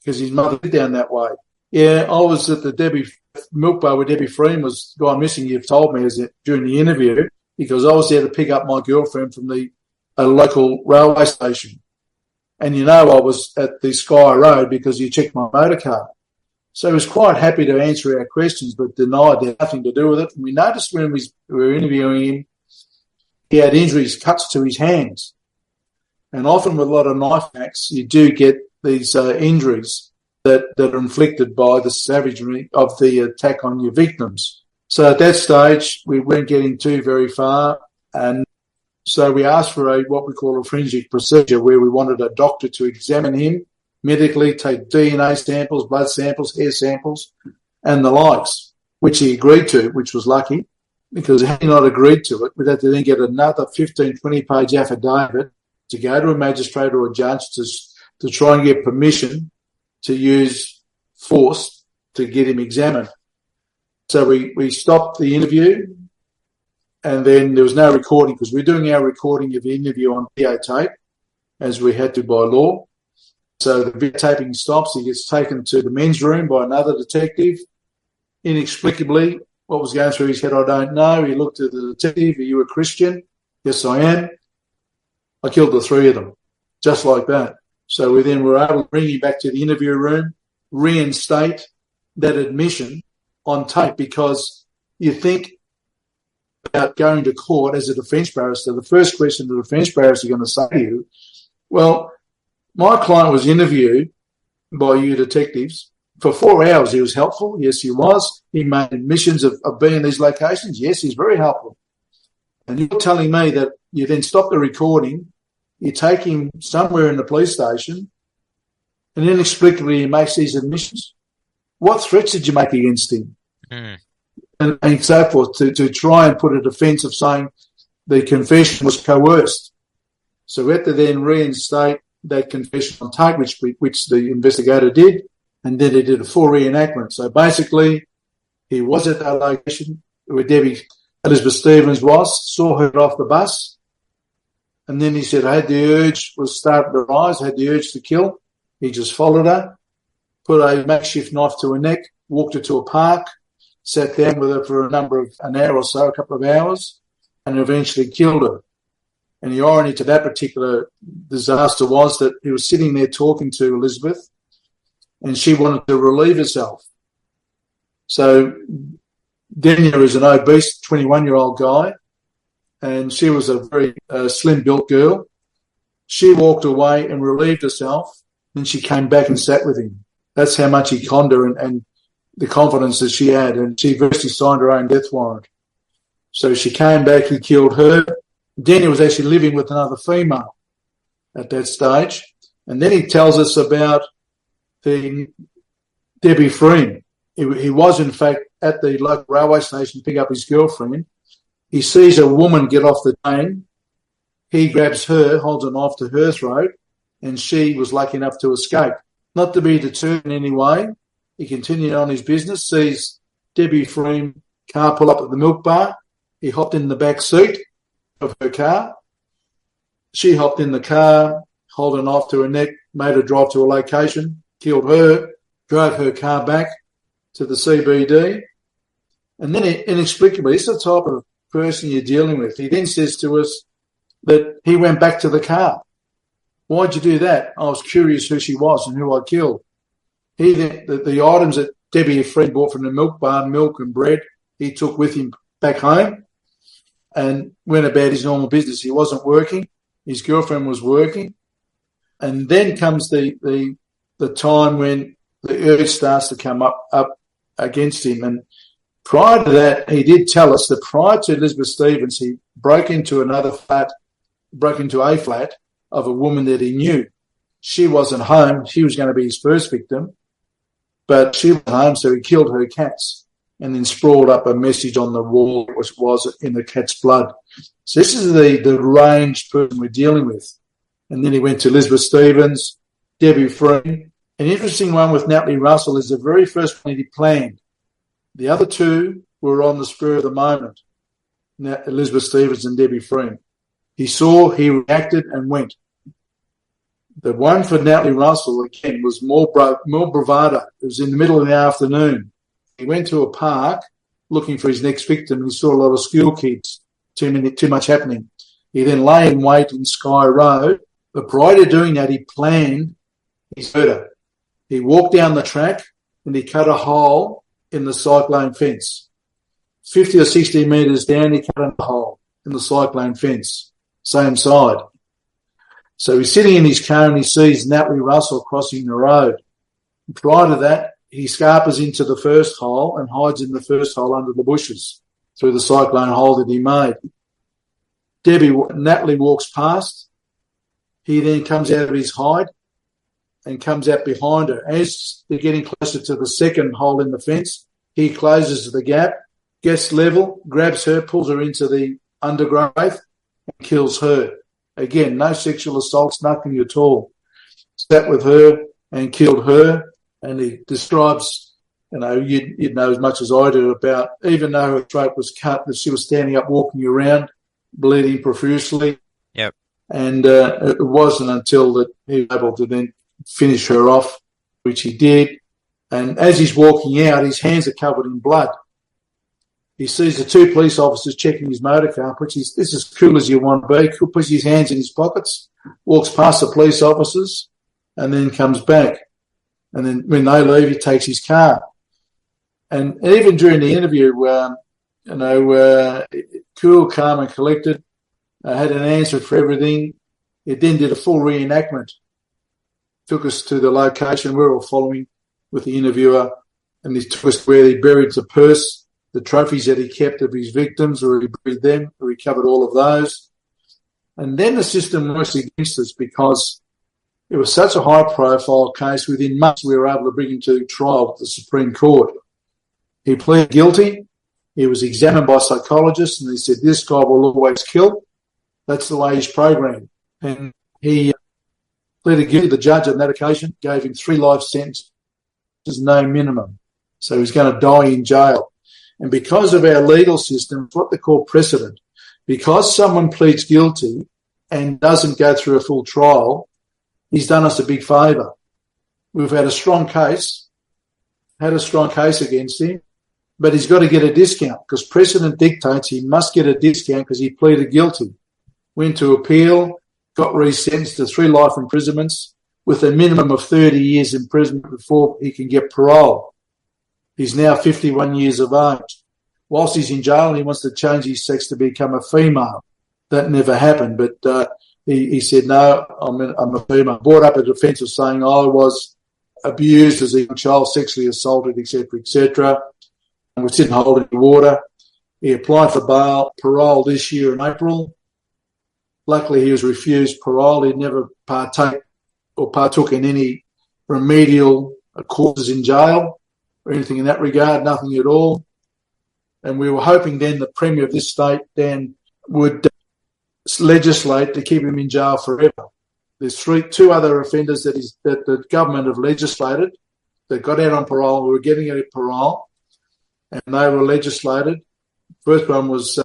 because his mother lived down that way. Yeah, I was at the Debbie milk bar where Debbie Freeman was gone missing, you've told me, during the interview, because I was there to pick up my girlfriend from the local railway station. And I was at the Sky Road because you checked my motor car. So he was quite happy to answer our questions, but denied they had nothing to do with it. And we noticed when we were interviewing him, he had injuries, cuts to his hands. And often with a lot of knife acts, you do get these injuries that are inflicted by the savagery of the attack on your victims. So at that stage, we weren't getting too very far. And so we asked for what we call a forensic procedure, where we wanted a doctor to examine him medically, take DNA samples, blood samples, hair samples, and the likes, which he agreed to, which was lucky, because had he not agreed to it, we'd have to then get another 15, 20-page affidavit to go to a magistrate or a judge to try and get permission to use force to get him examined. So we stopped the interview, and then there was no recording because we're doing our recording of the interview on videotape, as we had to by law. So the videotaping stops. He gets taken to the men's room by another detective. Inexplicably, what was going through his head, I don't know. He looked at the detective. Are you a Christian? Yes, I am. I killed the 3 of them, just like that. So we then were able to bring him back to the interview room, reinstate that admission on tape, because you think about going to court as a defence barrister. The first question the defence barrister is going to say to you, well, my client was interviewed by you detectives for 4 hours. He was helpful. Yes, he was. He made admissions of being in these locations. Yes, he's very helpful. And you're telling me that you then stop the recording, you take him somewhere in the police station, and inexplicably he makes these admissions. What threats did you make against him? And so forth, to try and put a defence of saying the confession was coerced. So we had to then reinstate that confession on tape, which the investigator did, and then he did a full reenactment. So basically, he was at that location where Debbie Elizabeth Stevens was, saw her off the bus, and then he said, I had the urge, was starting to rise, had the urge to kill. He just followed her, put a makeshift knife to her neck, walked her to a park, sat down with her for an hour or so, a couple of hours, and eventually killed her. And the irony to that particular disaster was that he was sitting there talking to Elizabeth, and she wanted to relieve herself. So Daniel is an obese 21-year-old guy, and she was a very slim-built girl. She walked away and relieved herself, and she came back and sat with him. That's how much he conned her and the confidence that she had, and she virtually signed her own death warrant. So she came back, he killed her. Daniel was actually living with another female at that stage. And then he tells us about the Debbie Freeman. He was, in fact, at the local railway station to pick up his girlfriend. He sees a woman get off the train. He grabs her, holds a knife to her throat, and she was lucky enough to escape. Not to be deterred in any way, he continued on his business, sees Debbie Freeman car pull up at the milk bar. He hopped in the back seat of her car. She hopped in the car, held a knife to her neck, made her drive to a location, killed her, drove her car back to the CBD. And then inexplicably, this is the type of person you're dealing with. He then says to us that he went back to the car. Why'd you do that? I was curious who she was and who I killed. The items that Debbie Freeman bought from the milk bar, milk and bread, he took with him back home and went about his normal business. He wasn't working. His girlfriend was working. And then comes the time when the urge starts to come up against him. And prior to that, he did tell us that prior to Elizabeth Stevens, he broke into a flat of a woman that he knew. She wasn't home. She was going to be his first victim, but she was home, so he killed her cats and then sprawled up a message on the wall, which was in the cat's blood. So this is the ranged person we're dealing with. And then he went to Elizabeth Stevens, Debbie Frein. An interesting one with Natalie Russell is the very first one he planned. The other two were on the spur of the moment, Elizabeth Stevens and Debbie Frein. He saw, he reacted and went. The one for Natalie Russell, again, was more bravado. It was in the middle of the afternoon. He went to a park looking for his next victim. He saw a lot of school kids, too much happening. He then lay in wait in Sky Road. But prior to doing that, he planned his murder. He walked down the track and he cut a hole in the cyclone fence. 50 or 60 metres down, he cut a hole in the cyclone fence, same side. So he's sitting in his car and he sees Natalie Russell crossing the road. Prior to that, he scarpers into the first hole and hides in the first hole under the bushes through the cyclone hole that he made. Natalie walks past. He then comes out of his hide and comes out behind her. As they're getting closer to the second hole in the fence, he closes the gap, gets level, grabs her, pulls her into the undergrowth and kills her. Again, no sexual assaults, nothing at all. Sat with her and killed her. And he describes, you'd know as much as I do about, even though her throat was cut, that she was standing up, walking around, bleeding profusely. Yep. And it wasn't until that he was able to then finish her off, which he did. And as he's walking out, his hands are covered in blood. He sees the two police officers checking his motor car, this is as cool as you want to be, puts his hands in his pockets, walks past the police officers, and then comes back. And then when they leave, he takes his car. And even during the interview, cool, calm and collected, had an answer for everything. It then did a full reenactment. Took us to the location. We're all following with the interviewer. And he took us where he buried the purse, the trophies that he kept of his victims, or he buried them, or he covered all of those. And then the system works against us because it was such a high-profile case. Within months, we were able to bring him to trial at the Supreme Court. He pleaded guilty. He was examined by psychologists, and they said, this guy will always kill. That's the way he's programmed. And he pleaded guilty. The judge on that occasion gave him 3 life sentences, no minimum. So he's going to die in jail. And because of our legal system, it's what they call precedent. Because someone pleads guilty and doesn't go through a full trial, he's done us a big favour. We've had a strong case against him, but he's got to get a discount because precedent dictates he must get a discount because he pleaded guilty. Went to appeal, got resentenced to 3 life imprisonments with a minimum of 30 years imprisonment before he can get parole. He's now 51 years of age. Whilst he's in jail, he wants to change his sex to become a female. That never happened, but he said, no, I'm a female. Brought up a defence of saying I was abused as a young child, sexually assaulted, etc., and was sitting holding water. He applied for parole this year in April. Luckily, he was refused parole. He'd never partook in any remedial courses in jail or anything in that regard, nothing at all. And we were hoping then the Premier of this state then would legislate to keep him in jail forever. There's 2 other offenders that the government have legislated that got out on parole. We were getting out of parole, and they were legislated. First one was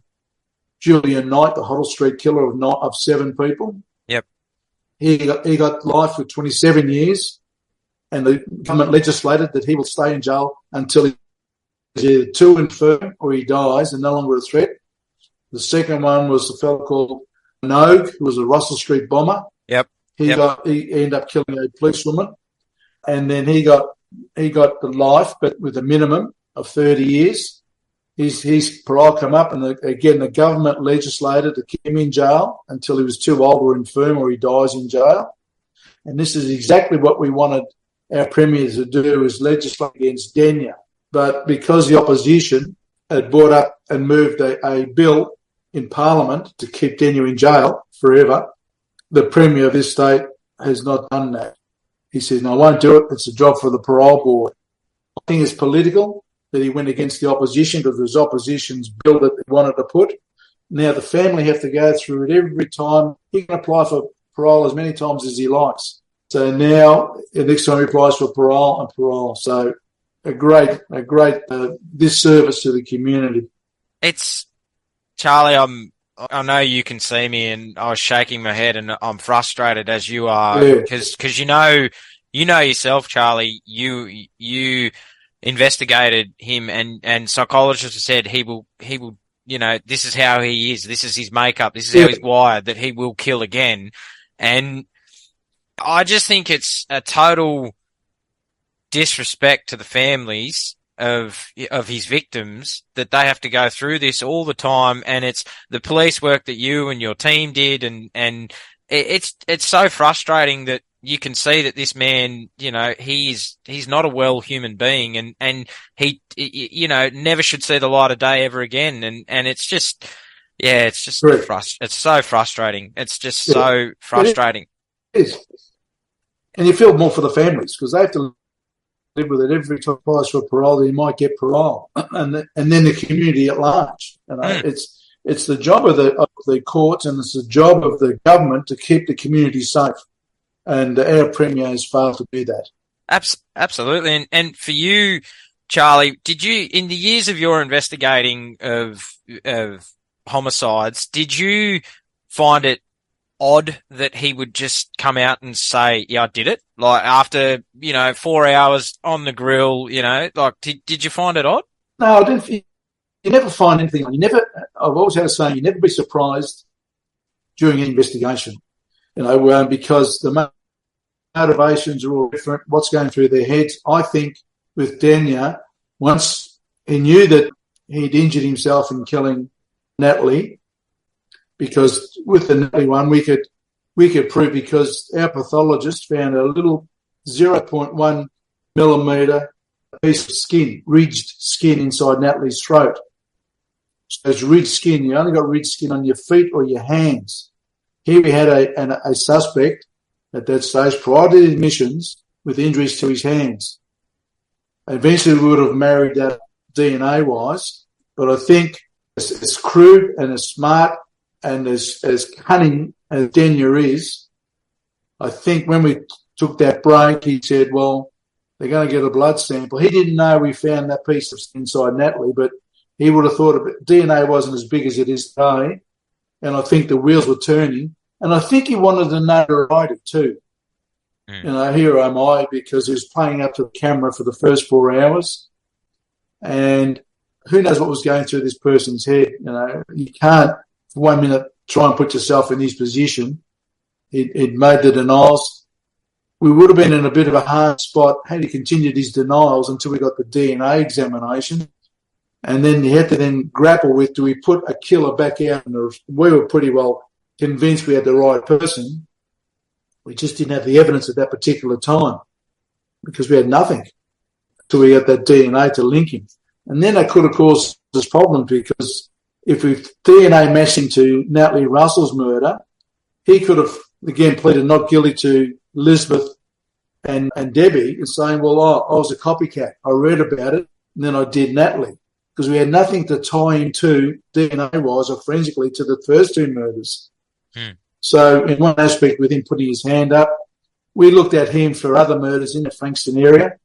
Julian Knight, the Hoddle Street killer of 7 people. Yep. He got life for 27 years, and the government legislated that he will stay in jail until he's either too infirm or he dies and no longer a threat. The second one was a fellow called Nogue, who was a Russell Street bomber. Yep. He ended up killing a policewoman, and then he got the life, but with a minimum of 30 years. His parole come up, and again the government legislated to keep him in jail until he was too old or infirm or he dies in jail. And this is exactly what we wanted our Premier to do, is legislate against Denya. But because the opposition had brought up and moved a bill in Parliament to keep Denya in jail forever, the Premier of this state has not done that. He says, no, I won't do it. It's a job for the parole board. I think it's political that he went against the opposition because it was opposition's bill that they wanted to put. Now the family have to go through it every time. He can apply for parole as many times as he likes. So now, the next time he applies for parole. So a great disservice to the community. It's, Charlie, I know you can see me, and I was shaking my head, and I'm frustrated as you are, because you know yourself, Charlie. You investigated him, and psychologists have said he will. This is how he is. This is his makeup. This is how he's wired. That he will kill again, and I just think it's a total disrespect to the families of his victims that they have to go through this all the time, and it's the police work that you and your team did, and it's so frustrating that you can see that this man, he's not a well human being, and he never should see the light of day ever again, and it's just it's so frustrating. It's just so frustrating. It is. And you feel more for the families because they have to live with it every time he applies for parole that he might get parole, and then the community at large. It's the job of the courts, and it's the job of the government to keep the community safe. And our Premier has failed to do that. Absolutely. And for you, Charlie, did you, in the years of your investigating of homicides, did you find it odd that he would just come out and say, yeah, I did it? Like after, 4 hours on the grill, did you find it odd? No, I didn't. You never find anything. I've always had a saying, you never be surprised during an investigation, because the motivations are all different, what's going through their heads. I think with Denya, once he knew that he'd injured himself in killing Natalie, because with the Natalie one, we could prove, because our pathologist found a little 0.1 millimetre piece of skin, ridged skin inside Natalie's throat. So it's ridged skin. You only got ridged skin on your feet or your hands. Here we had a suspect at that stage, prior to the admissions, with injuries to his hands. Eventually we would have married that DNA-wise, but I think as crude and as smart and as cunning as Denya is, I think when we took that break, he said, well, they're going to get a blood sample. He didn't know we found that piece of skin inside Natalie, but he would have thought of it. DNA wasn't as big as it is today, and I think the wheels were turning. And I think he wanted the notoriety too. Here am I, because he was playing up to the camera for the first 4 hours, and who knows what was going through this person's head. You can't for 1 minute try and put yourself in his position. He'd made the denials. We would have been in a bit of a hard spot had he continued his denials until we got the DNA examination. And then you had to then grapple with, do we put a killer back out? And we were pretty well convinced we had the right person. We just didn't have the evidence at that particular time because we had nothing until we got that DNA to link him. And then that could have caused us problems, because if we DNA matching to Natalie Russell's murder, he could have, again, pleaded not guilty to Elizabeth and Debbie and saying, well, I was a copycat. I read about it and then I did Natalie, because we had nothing to tie him to DNA-wise or forensically to the first two murders. So in one aspect, with him putting his hand up, we looked at him for other murders in the Frankson area.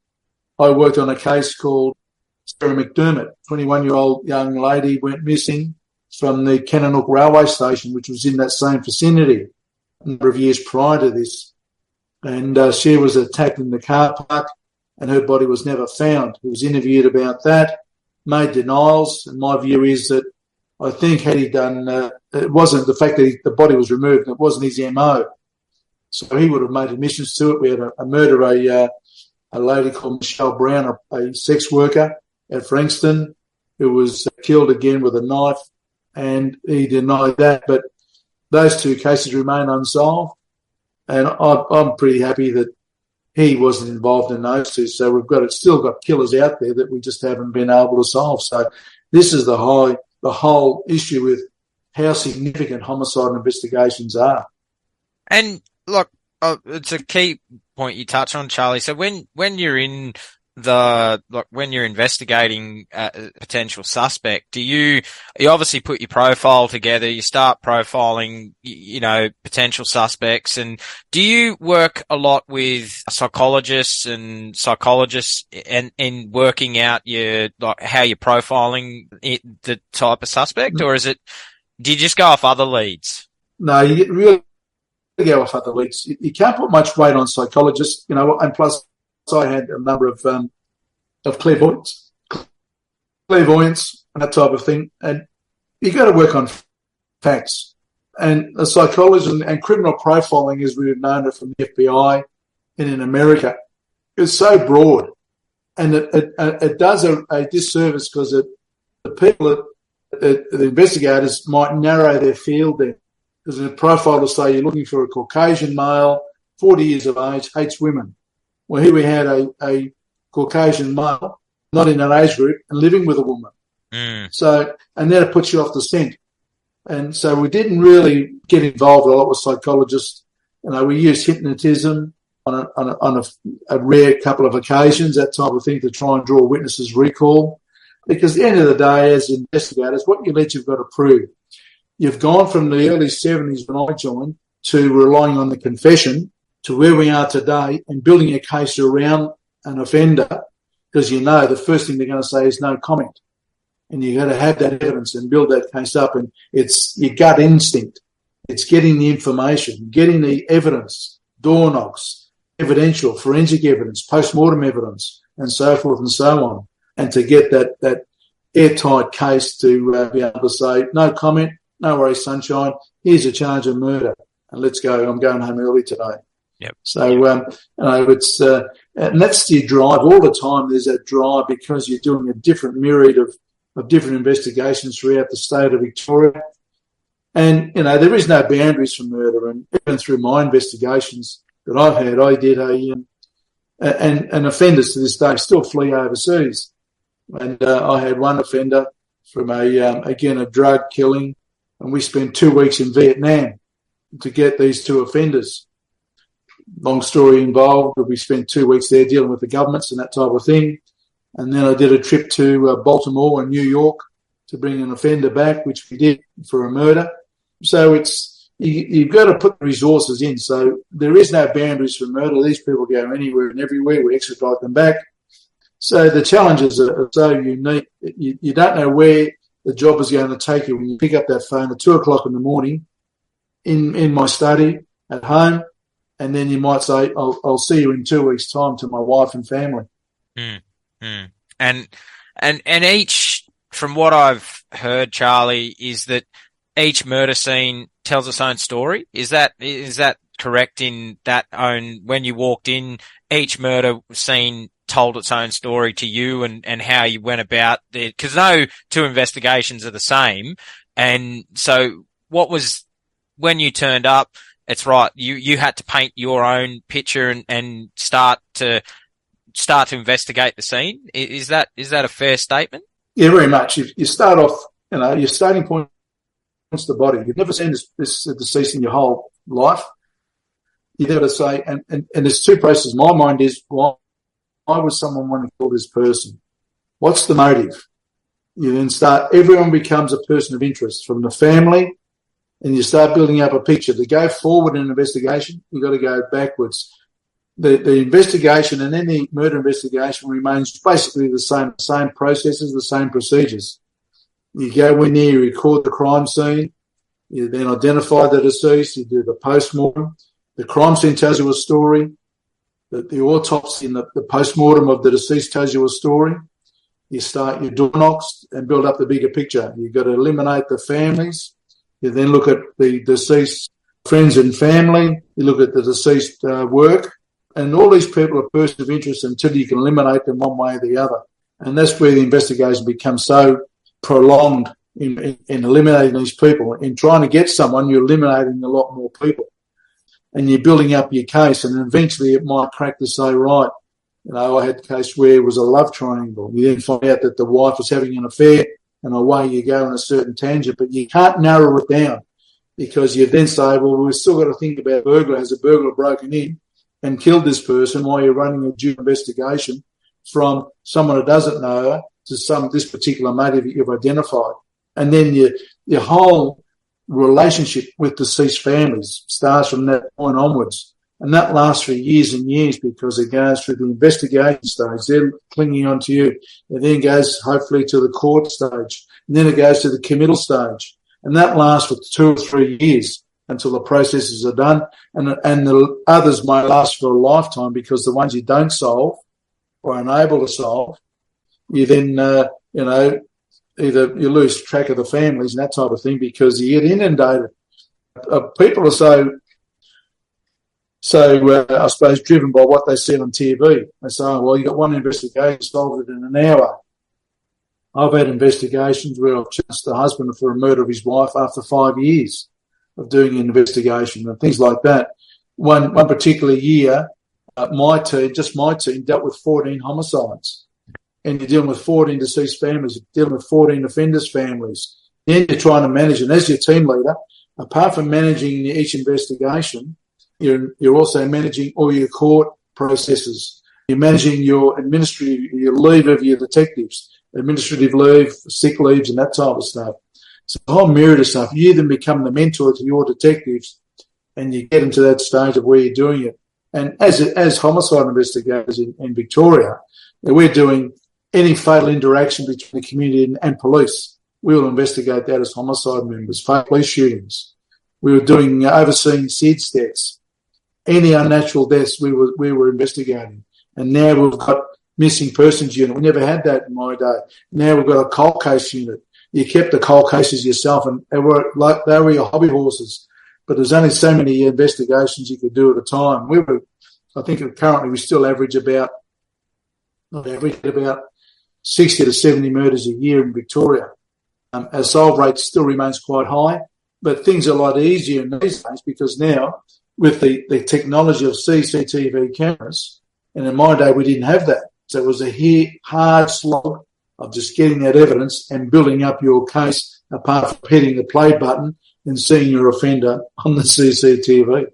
I worked on a case called Sarah McDermott, 21-year-old young lady went missing from the Cannonook railway station, which was in that same vicinity a number of years prior to this. And she was attacked in the car park and her body was never found. He was interviewed about that, made denials, and my view is that I think had he done, it wasn't the fact that the body was removed, it wasn't his MO. So he would have made admissions to it. We had a murder, a lady called Michelle Brown, a sex worker at Frankston, who was killed again with a knife, and he denied that. But those two cases remain unsolved. And I'm pretty happy that he wasn't involved in those two. So still got killers out there that we just haven't been able to solve. So this is the whole issue with how significant homicide investigations are. And look, it's a key point you touch on, Charlie. So when you're in when you're investigating a potential suspect, you obviously put your profile together, you start profiling, potential suspects, and do you work a lot with psychologists in working out how you're profiling the type of suspect, or do you just go off other leads? No, you really go off other leads. You can't put much weight on psychologists, and plus I had a number of clairvoyance and that type of thing. And you got to work on facts. And the psychology and criminal profiling, as we've known it from the FBI and in America, is so broad. And it does a disservice because the people, the investigators might narrow their field there. Because in a profile to say you're looking for a Caucasian male, 40 years of age, hates women. Well, here we had a Caucasian male, not in that age group, and living with a woman. So, and then it puts you off the scent. And so we didn't really get involved a lot with psychologists. We used hypnotism on a rare couple of occasions, that type of thing, to try and draw witnesses' recall. Because at the end of the day, as investigators, what you've got to prove. You've gone from the early 70s when I joined to relying on the confession to where we are today and building a case around an offender, because the first thing they're going to say is no comment. And you've got to have that evidence and build that case up. And it's your gut instinct. It's getting the information, getting the evidence, door knocks, evidential, forensic evidence, post-mortem evidence, and so forth and so on. And to get that airtight case to be able to say, no comment, no worries, sunshine, here's a charge of murder, and let's go. I'm going home early today. Yep. So, it's, and that's your drive all the time. There's that drive because you're doing a different myriad of different investigations throughout the state of Victoria. And, there is no boundaries for murder. And even through my investigations that I've had, I did and offenders to this day still flee overseas. And I had one offender from a drug killing, and we spent 2 weeks in Vietnam to get these two offenders. Long story involved, we spent 2 weeks there dealing with the governments and that type of thing. And then I did a trip to Baltimore and New York to bring an offender back, which we did for a murder. So you've got to put the resources in. So there is no boundaries for murder. These people go anywhere and everywhere. We expedite them back. So the challenges are so unique. You don't know where the job is going to take you when you pick up that phone at 2:00 in the morning in my study at home. And then you might say, I'll see you in 2 weeks' time to my wife and family. And each, from what I've heard, Charlie, is that each murder scene tells its own story. Is that correct in that when you walked in, each murder scene told its own story to you and how you went about it? Because no two investigations are the same. And so when you turned up, it's right. You had to paint your own picture and start to investigate the scene. Is that a fair statement? Yeah, very much. You start off, your starting point is the body. You've never seen this deceased in your whole life. You've got to say, and there's two processes. My mind is, why would someone want to kill this person? What's the motive? You then everyone becomes a person of interest from the family, and you start building up a picture. To go forward in an investigation, you've got to go backwards. The investigation and then the murder investigation remains basically the same processes, the same procedures. You go in there, you record the crime scene, you then identify the deceased, you do the post-mortem. The crime scene tells you a story. The autopsy and the post-mortem of the deceased tells you a story. You start your door knocks and build up the bigger picture. You've got to eliminate the families. You then look at the deceased friends and family. You look at the deceased work. And all these people are persons of interest until you can eliminate them one way or the other. And that's where the investigation becomes so prolonged in eliminating these people. In trying to get someone, you're eliminating a lot more people. and you're building up your case, and eventually it might crack to say, right, I had a case where it was a love triangle. You then find out that the wife was having an affair, and away you go in a certain tangent, but you can't narrow it down because you then say, well, we've still got to think about burglar. Has a burglar broken in and killed this person while you're running a due investigation from someone who doesn't know her to this particular motive that you've identified? And then your whole relationship with deceased families starts from that point onwards. And that lasts for years and years because it goes through the investigation stage. They're clinging on to you. It then goes hopefully to the court stage. And then it goes to the committal stage. And that lasts for 2 or 3 years until the processes are done. And the others may last for a lifetime because the ones you don't solve or are unable to solve, you then, either you lose track of the families and that type of thing because you get inundated. People are I suppose, driven by what they see on TV. They say, oh, well, you got one investigation, solved it in an hour. I've had investigations where I've charged the husband for a murder of his wife after 5 years of doing an investigation and things like that. One particular year, my team dealt with 14 homicides. And you're dealing with 14 deceased families, you're dealing with 14 offenders' families. Then you're trying to manage, and as your team leader, apart from managing each investigation, you're also managing all your court processes. You're managing your leave of your detectives, administrative leave, sick leaves, and that type of stuff. So a whole myriad of stuff. You then become the mentor to your detectives, and you get them to that stage of where you're doing it. And as homicide investigators in Victoria, we're doing any fatal interaction between the community and police. We will investigate that as homicide members, fatal police shootings. We were doing overseeing SIDS deaths. Any unnatural deaths we were investigating. And now we've got missing persons unit. We never had that in my day. Now we've got a cold case unit. You kept the cold cases yourself, and they were your hobby horses. But there's only so many investigations you could do at a time. I think currently we still average about 60 to 70 murders a year in Victoria. Our solve rate still remains quite high, but things are a lot easier in these days because now with the technology of CCTV cameras, and in my day we didn't have that. So it was a hard slog of just getting that evidence and building up your case apart from hitting the play button and seeing your offender on the CCTV.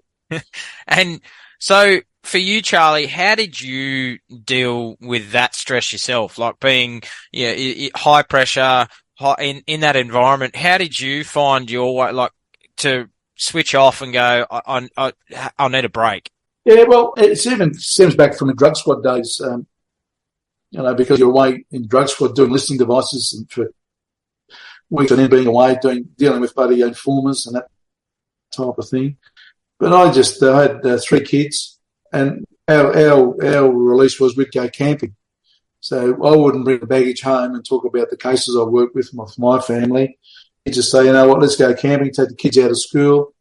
And so for you, Charlie, how did you deal with that stress yourself? Like being high pressure in that environment, how did you find your way, like, to switch off and go, I'll need a break? Yeah, well, it even stems back from the drug squad days, because you're away in drug squad doing listening devices and for weeks and then being away dealing with bloody informers and that type of thing. But I had 3 kids, and our release was we'd go camping. So I wouldn't bring the baggage home and talk about the cases I worked with my family. He'd just say, you know what, let's go camping, take the kids out of school.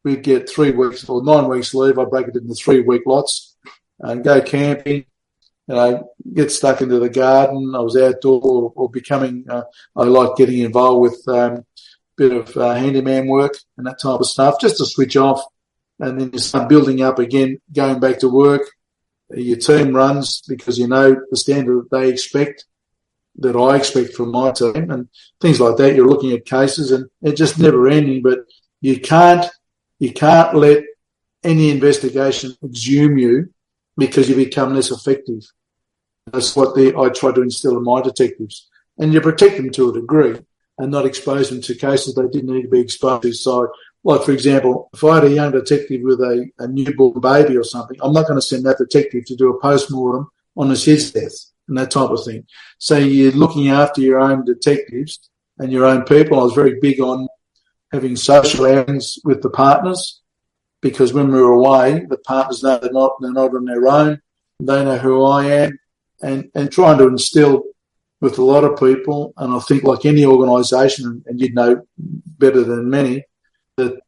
We'd get 3 weeks or 9 weeks leave. I'd break it into 3-week lots and go camping, get stuck into the garden. I was outdoor or becoming, I like getting involved with a bit of handyman work and that type of stuff, just to switch off. And then you start building up again, going back to work. Your team runs because you know the standard that they expect, that I expect from my team, and things like that. You're looking at cases, and it's just never ending. But you can't let any investigation exhume you because you become less effective. That's what I try to instill in my detectives, and you protect them to a degree, and not expose them to cases they didn't need to be exposed to. So, like, for example, if I had a young detective with a newborn baby or something, I'm not going to send that detective to do a post-mortem on his death and that type of thing. So you're looking after your own detectives and your own people. I was very big on having social outings with the partners because when we were away, the partners know they're not on their own. They know who I am, and trying to instill with a lot of people, and I think like any organisation, and you'd know better than many, that,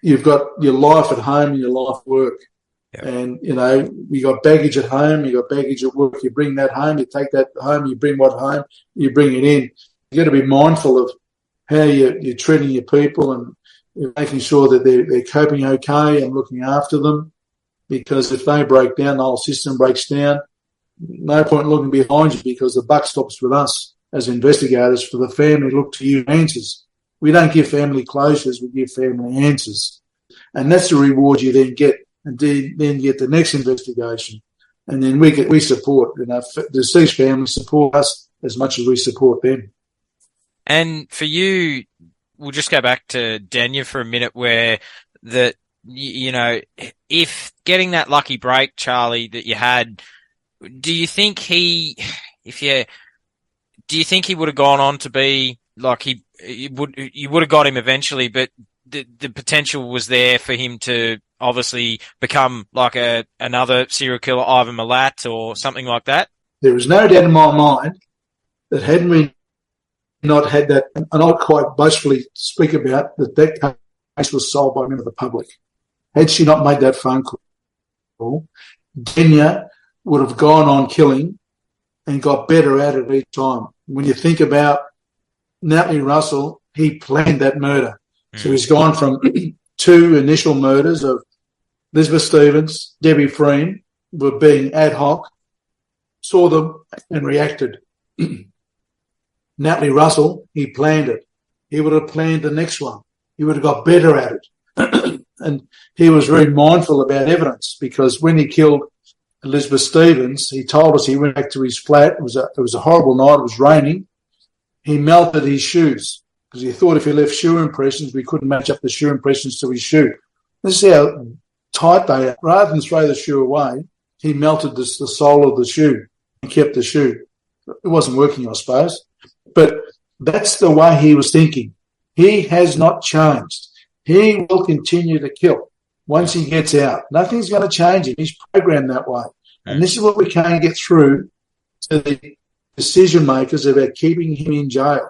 you've got your life at home and your life at work. Yep. And, you got baggage at home, you got baggage at work, you bring that home, you take that home, you bring what home, you bring it in. You got to be mindful of how you're treating your people and making sure that they're coping okay and looking after them, because if they break down, the whole system breaks down. No point looking behind you, because the buck stops with us as investigators. For the family, look to you answers. We don't give family closures, we give family answers. And that's the reward you then get, and then get the next investigation. And then we support, the deceased families support us as much as we support them. And for you, we'll just go back to Dania for a minute, where if getting that lucky break, Charlie, that you had, do you think he would have gone on to be like you would have got him eventually, but the potential was there for him to obviously become like another serial killer, Ivan Milat or something like that? There is no doubt in my mind that hadn't we not had that, and I quite boastfully speak about that case was solved by a member of the public. Had she not made that phone call, Dania would have gone on killing and got better at it each time. When you think about Natalie Russell, he planned that murder. So he's gone from 2 initial murders of Elizabeth Stevens, Debbie Freem, were being ad hoc, saw them and reacted. Natalie Russell, he planned it. He would have planned the next one. He would have got better at it. And he was very mindful about evidence, because when he killed Elizabeth Stevens, he told us he went back to his flat. It was a horrible night. It was raining. He melted his shoes because he thought if he left shoe impressions, we couldn't match up the shoe impressions to his shoe. This is how tight they are. Rather than throw the shoe away, he melted the sole of the shoe and kept the shoe. It wasn't working, I suppose. But that's the way he was thinking. He has not changed. He will continue to kill once he gets out. Nothing's going to change him. He's programmed that way. And this is what we can't get through to the decision makers about keeping him in jail.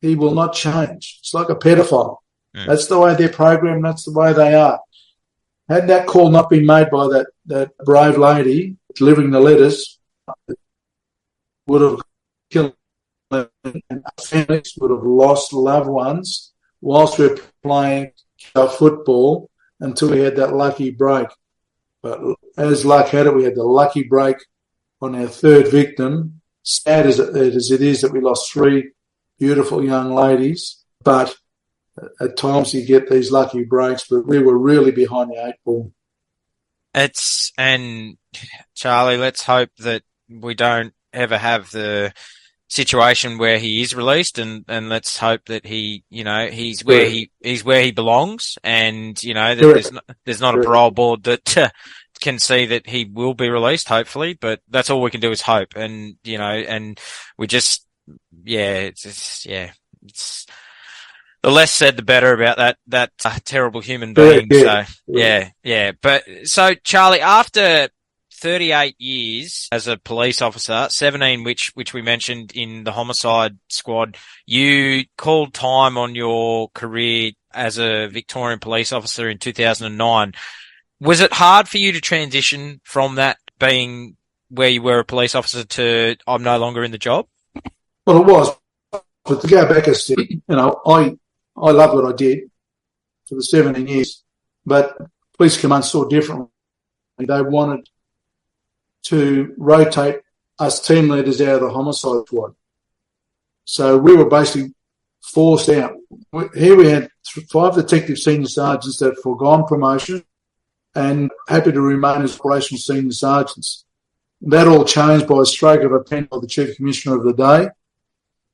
He will not change. It's like a pedophile. That's the way they're programmed. That's the way they are. Had that call not been made by that brave lady delivering the letters, would have killed them, and families would have lost loved ones whilst we're playing football until we had that lucky break. But as luck had it, we had the lucky break on our third victim. Sad as it is that we lost 3 beautiful young ladies, but at times you get these lucky breaks, but we were really behind the 8 ball. And Charlie, let's hope that we don't ever have the situation where he is released, and let's hope that he's where he belongs, and that there's not a parole board that can see that he will be released, hopefully, but that's all we can do is hope. And and we just it's the less said the better about that terrible human being. But so Charlie, after 38 years as a police officer, 17 which we mentioned in the Homicide Squad, you called time on your career as a Victorian police officer in 2009. Was it hard for you to transition from that being where you were a police officer to I'm no longer in the job? Well, it was. But to go back a step, I loved what I did for the 17 years, but police command saw differently. They wanted to rotate us team leaders out of the Homicide Squad. So we were basically forced out. Here we had 5 detective senior sergeants that had foregone promotion and happy to remain as operational senior sergeants. That all changed by a stroke of a pen by the Chief Commissioner of the day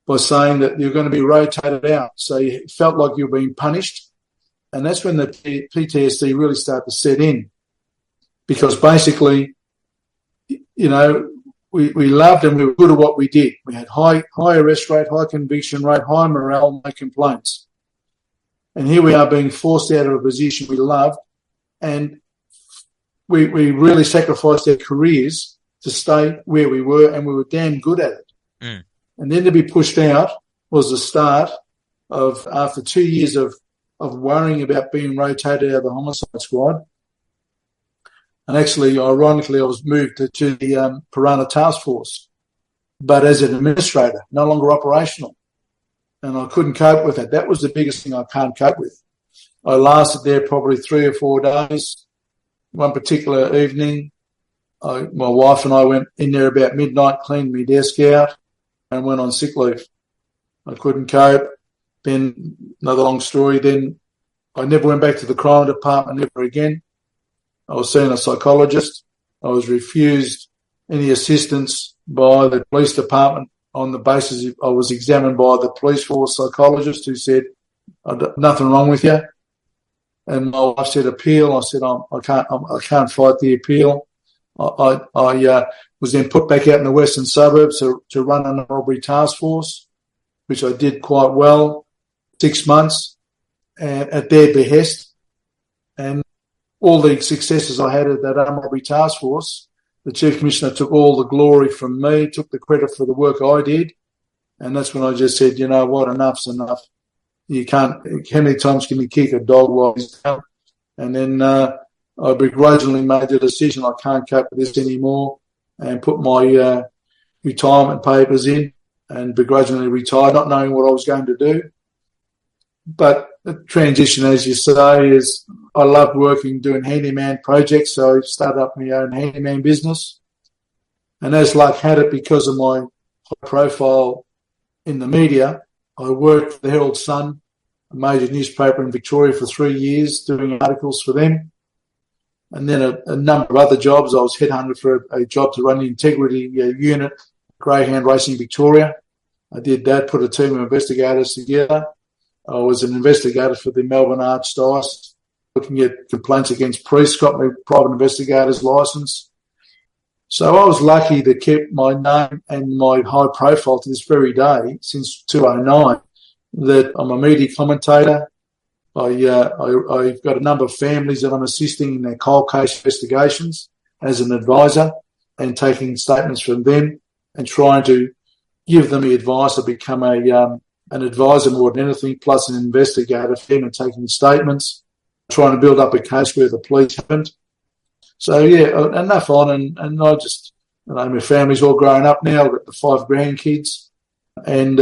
by saying that you're going to be rotated out. So you felt like you were being punished. And that's when the PTSD really started to set in, because basically, we loved and we were good at what we did. We had high arrest rate, high conviction rate, high morale, no complaints. And here we are being forced out of a position we loved, and we really sacrificed our careers to stay where we were, and we were damn good at it. And then to be pushed out was the start of, after 2 years of worrying about being rotated out of the Homicide Squad. And actually, ironically, I was moved to the Piranha Task Force, but as an administrator, no longer operational. And I couldn't cope with it. That was the biggest thing I can't cope with. I lasted there probably 3 or 4 days. One particular evening, my wife and I went in there about midnight, cleaned my desk out, and went on sick leave. I couldn't cope. Then, another long story, then I never went back to the crime department ever again. I was seeing a psychologist. I was refused any assistance by the police department on the basis I was examined by the police force psychologist who said, nothing wrong with you. And my wife said, appeal. I said, I can't fight the appeal. I was then put back out in the western suburbs to run a robbery task force, which I did quite well, 6 months, and at their behest. And all the successes I had at that robbery task force, the Chief Commissioner took all the glory from me, took the credit for the work I did. And that's when I just said, you know what, enough's enough. You can't, how many times can you kick a dog while he's down? And then I begrudgingly made the decision I can't cope with this anymore and put my retirement papers in and begrudgingly retired, not knowing what I was going to do. But the transition, as you say, is I loved working, doing handyman projects, so I started up my own handyman business. And as luck had it, because of my high profile in the media, I worked for the Herald Sun, a major newspaper in Victoria, for 3 years, doing articles for them. And then a number of other jobs. I was headhunted for a job to run the integrity unit, Greyhound Racing Victoria. I did that, put a team of investigators together. I was an investigator for the Melbourne Archdiocese, looking at complaints against priests, got my private investigator's licence. So I was lucky to keep my name and my high profile to this very day, since 2009, that I'm a media commentator. I've got a number of families that I'm assisting in their cold case investigations as an advisor and taking statements from them and trying to give them the advice to become an advisor more than anything, plus an investigator for them and taking statements, trying to build up a case where the police haven't. So, yeah, enough on, and I just, my family's all grown up now. I've got the 5 grandkids, and,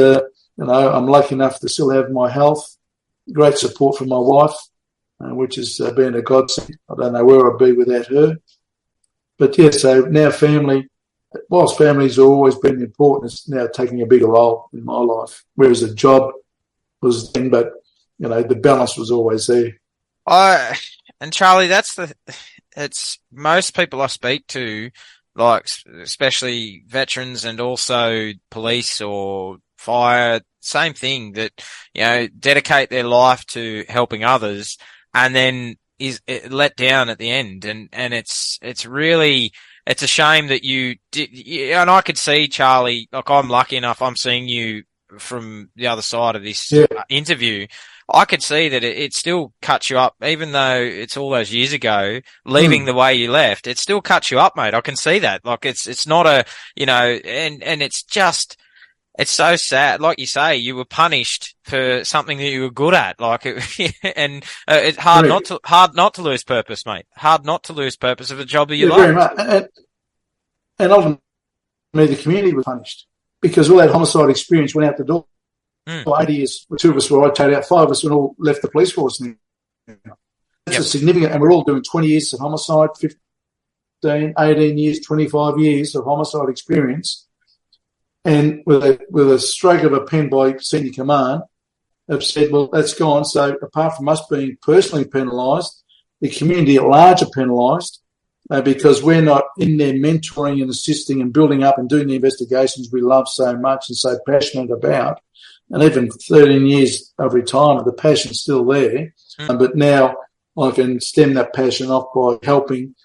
I'm lucky enough to still have my health, great support from my wife, which has been a godsend. I don't know where I'd be without her. But, yeah, so now family, whilst family's always been important, it's now taking a bigger role in my life, whereas the job was then, but, the balance was always there. And Charlie, it's most people I speak to, like especially veterans and also police or fire, same thing, that, dedicate their life to helping others and then is let down at the end. And it's really, it's a shame that you did, and I could see, Charlie, like I'm lucky enough, I'm seeing you from the other side of this interview. I could see that it still cuts you up, even though it's all those years ago, leaving the way you left, it still cuts you up, mate. I can see that. Like it's not a, and it's just, it's so sad. Like you say, you were punished for something that you were good at. Like, and it's hard not to lose purpose, mate. Hard not to lose purpose of a job that you love. Very much. And ultimately, the community was punished because all that homicide experience went out the door. 80 years, 2 of us were rotated out, 5 of us were all left the police force now. That's a significant, and we're all doing 20 years of homicide, 15, 18 years, 25 years of homicide experience. And with a stroke of a pen by senior command, have said, well, that's gone. So apart from us being personally penalised, the community at large are penalised because we're not in there mentoring and assisting and building up and doing the investigations we love so much and so passionate about. And even 13 years of retirement, the passion's still there. But now I can stem that passion off by helping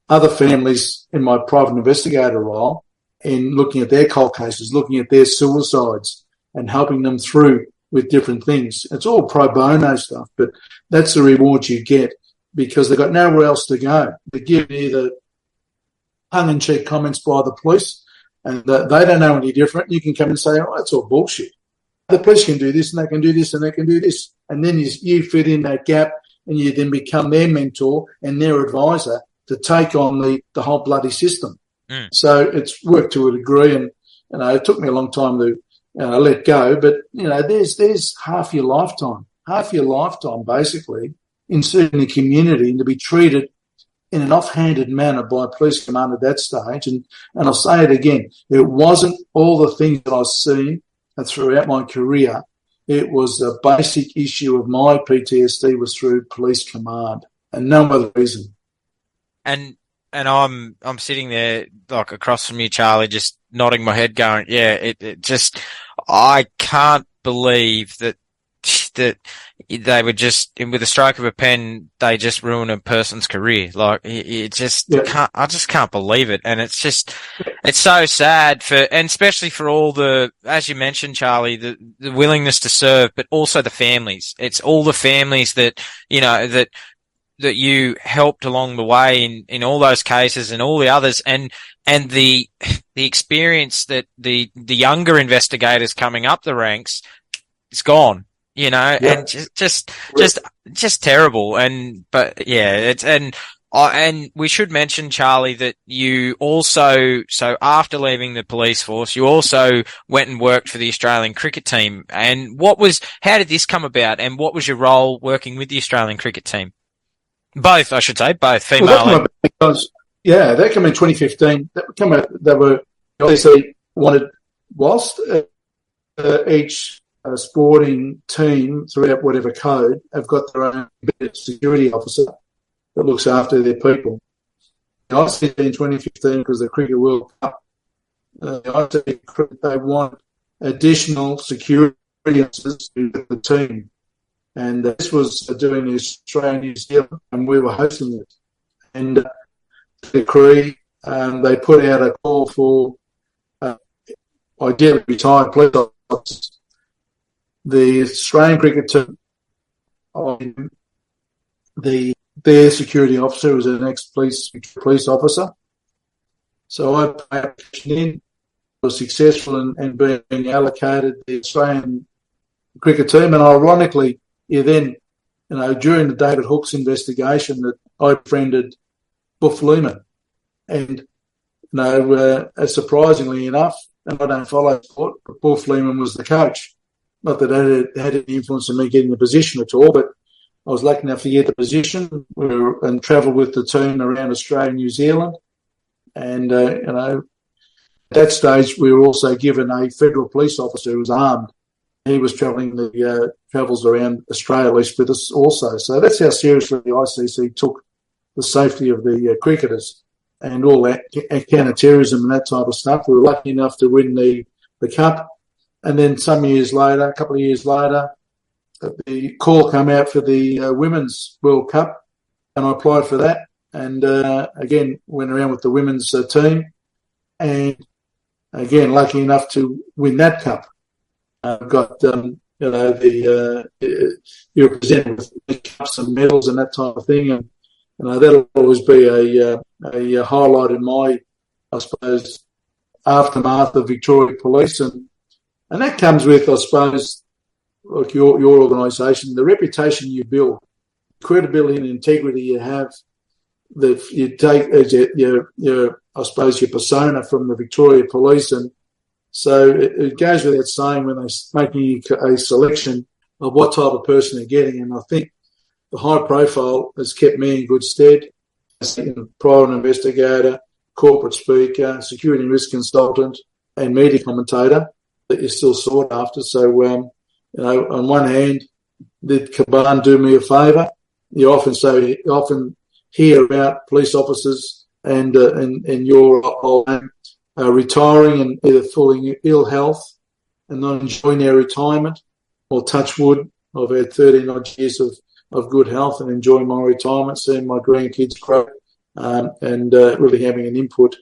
other families in my private investigator role in looking at their cold cases, looking at their suicides and helping them through with different things. It's all pro bono stuff, but that's the reward you get because they've got nowhere else to go. They give you the tongue-in-cheek comments by the police and they don't know any different. You can come and say, oh, that's all bullshit. The police can do this and they can do this and they can do this. And then you fit in that gap and you then become their mentor and their advisor to take on the whole bloody system. So it's worked to a degree and, it took me a long time to let go. But, there's half your lifetime basically in the community and to be treated in an offhanded manner by a police commander at that stage. And I'll say it again, it wasn't all the things that I've seen throughout my career. It was the basic issue of my PTSD was through police command and no other reason. And I'm sitting there like across from you, Charlie, just nodding my head going, yeah, it just, I can't believe that they would just, with a stroke of a pen, they just ruin a person's career. Like, it just I just can't believe it. And it's just, it's so sad and especially for all the, as you mentioned, Charlie, the willingness to serve, but also the families. It's all the families that, you know, that you helped along the way in all those cases and all the others, and the experience that the younger investigators coming up the ranks, it's gone. You know, and just terrible. But yeah, and we should mention, Charlie, that you also, so after leaving the police force, you also went and worked for the Australian cricket team. And how did this come about? And what was your role working with the Australian cricket team? Both, I should say, both female. Well, that came in 2015. They were obviously wanted whilst each sporting team throughout whatever code have got their own security officer that looks after their people. I said in 2015 because the Cricket World Cup, I said they want additional security officers to the team. And this was doing Australia, New Zealand, and we were hosting it. And the decree, they put out a call for ideally retired police officers. The Australian cricket team, their security officer was an ex-police officer. So I was successful in being allocated the Australian cricket team, and ironically, during the David Hooks investigation, that I befriended Buff Lehman, and surprisingly enough, and I don't follow sport, but Buff Lehman was the coach. Not that it had any influence on me getting the position at all, but I was lucky enough to get the position and travel with the team around Australia and New Zealand. And, at that stage, we were also given a federal police officer who was armed. He was travelling the travels around Australia, at least with us also. So that's how seriously the ICC took the safety of the cricketers and all that counter-terrorism and that type of stuff. We were lucky enough to win the cup. And then a couple of years later, the call came out for the Women's World Cup, and I applied for that. And again, went around with the women's team, and again, lucky enough to win that cup. Got you're presented with cups and medals and that type of thing, and that'll always be a highlight in my, I suppose, aftermath of Victoria Police, and that comes with, I suppose, like your organisation, the reputation you build, credibility and integrity you have, that you take as your I suppose your persona from the Victoria Police, and so it goes without saying when they're making a selection of what type of person they're getting, and I think the high profile has kept me in good stead as a private investigator, corporate speaker, security and risk consultant, and media commentator that you're still sought after. So, on one hand, did Caban do me a favour? You often hear about police officers and your retiring and either falling ill health and not enjoying their retirement, or touch wood, I've had 13 odd years of good health and enjoying my retirement, seeing my grandkids grow, and really having an input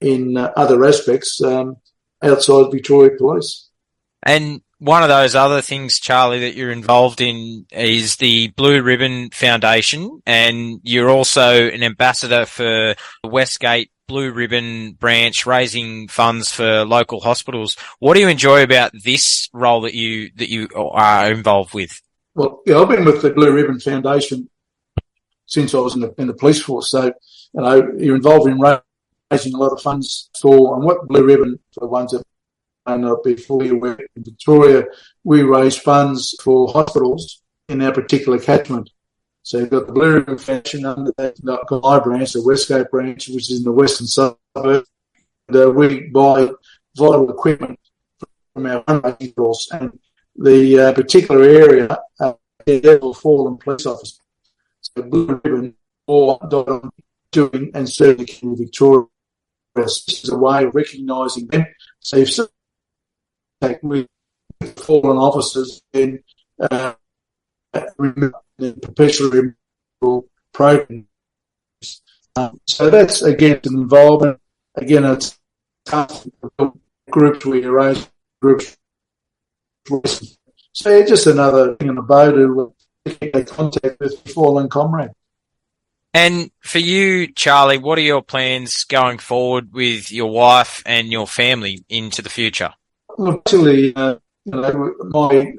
in other aspects outside Victoria Police. And one of those other things, Charlie, that you're involved in is the Blue Ribbon Foundation, and you're also an ambassador for Westgate Blue Ribbon branch, raising funds for local hospitals. What do you enjoy about this role that you are involved with? Well, yeah, I've been with the Blue Ribbon Foundation since I was in the police force. So, you're involved in raising a lot of funds for, and what Blue Ribbon, for the ones that may not be fully aware, in Victoria, we raise funds for hospitals in our particular catchment. So you've got the Blue Ribbon faction under that, got my branch, the Westgate branch, which is in the western suburbs. We buy vital equipment from our fundraising course, and the particular area level fallen police officers. So Blue Ribbon or doing and serving in Victoria. This is a way of recognising them. So if with fallen officers, then perpetually programs. So that's again an involvement. Again, it's tough groups we arrange groups. So yeah, just another thing in the boat to get contact with fallen comrade. And for you, Charlie, what are your plans going forward with your wife and your family into the future? Well, actually, my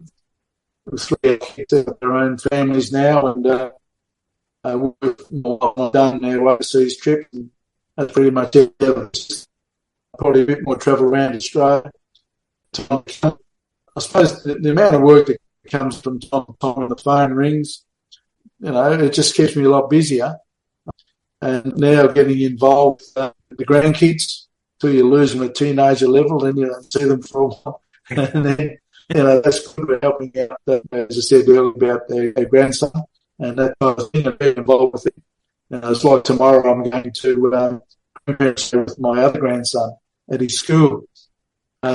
three kids have their own families now, and we've done our overseas trip, and that's pretty much it. Probably a bit more travel around Australia. I suppose the amount of work that comes from time to time when the phone rings, it just keeps me a lot busier. And now getting involved with the grandkids till you lose them at teenager level, then you don't see them for a while. And then, that's good for helping out, as I said earlier, about their grandson and that kind of thing, and being involved with it. It's like tomorrow I'm going to with my other grandson at his school.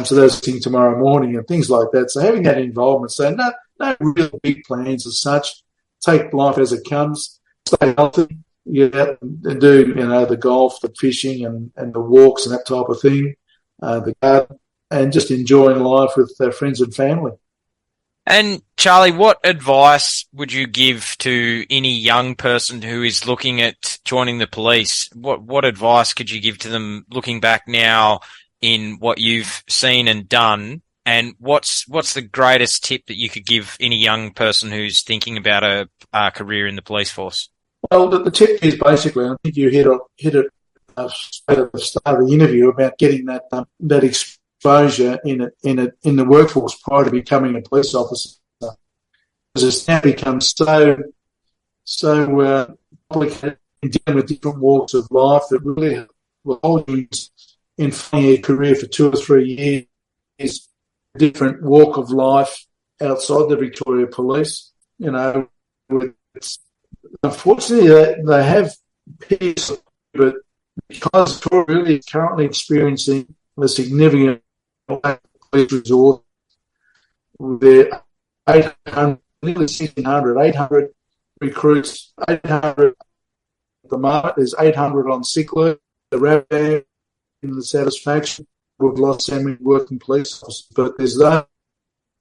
So that's thing tomorrow morning and things like that. So having that involvement, so no real big plans as such. Take life as it comes, stay healthy, get out and do, the golf, the fishing and the walks and that type of thing, the garden, and just enjoying life with their friends and family. And Charlie, what advice would you give to any young person who is looking at joining the police? What advice could you give to them looking back now in what you've seen and done? And what's the greatest tip that you could give any young person who's thinking about a career in the police force? Well, the tip is basically, I think you hit it at the start of the interview about getting that exposure in the workforce prior to becoming a police officer, because it's now become so complicated in dealing with different walks of life that really will hold you in finding a career for 2 or 3 years, a different walk of life outside the Victoria Police. Unfortunately, they have peers, but because Victoria really is currently experiencing a significant police resource, with 800, nearly 1,600, 800 recruits, 800 at the moment. There's 800 on sick leave. The RAB in the satisfaction, we've lost so many working police officers, but there's those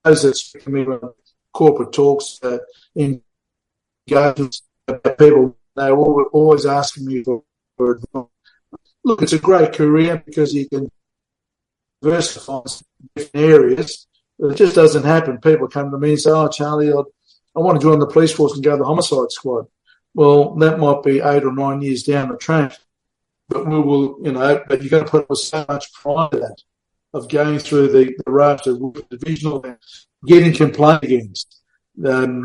that speak to me when corporate talks, in engagements, people, they're always asking me for advice. Look, it's a great career because you can diversify different areas. It just doesn't happen. People come to me and say, "Oh, Charlie, I want to join the police force and go to the Homicide Squad." Well, that might be 8 or 9 years down the track, but we will, but you're going to put up so much pride to that, of going through the raft of divisional, getting complained against,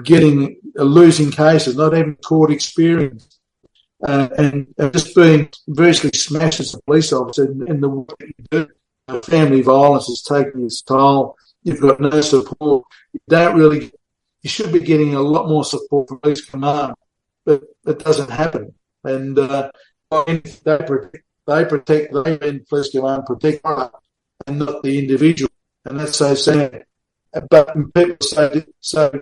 getting losing cases, not having court experience, and just being virtually smashed as a police officer in the work that you do. Family violence is taking its toll. You've got no support. You should be getting a lot more support from police command, but it doesn't happen. And they police command protect and not the individual, and that's so sad. But when people say so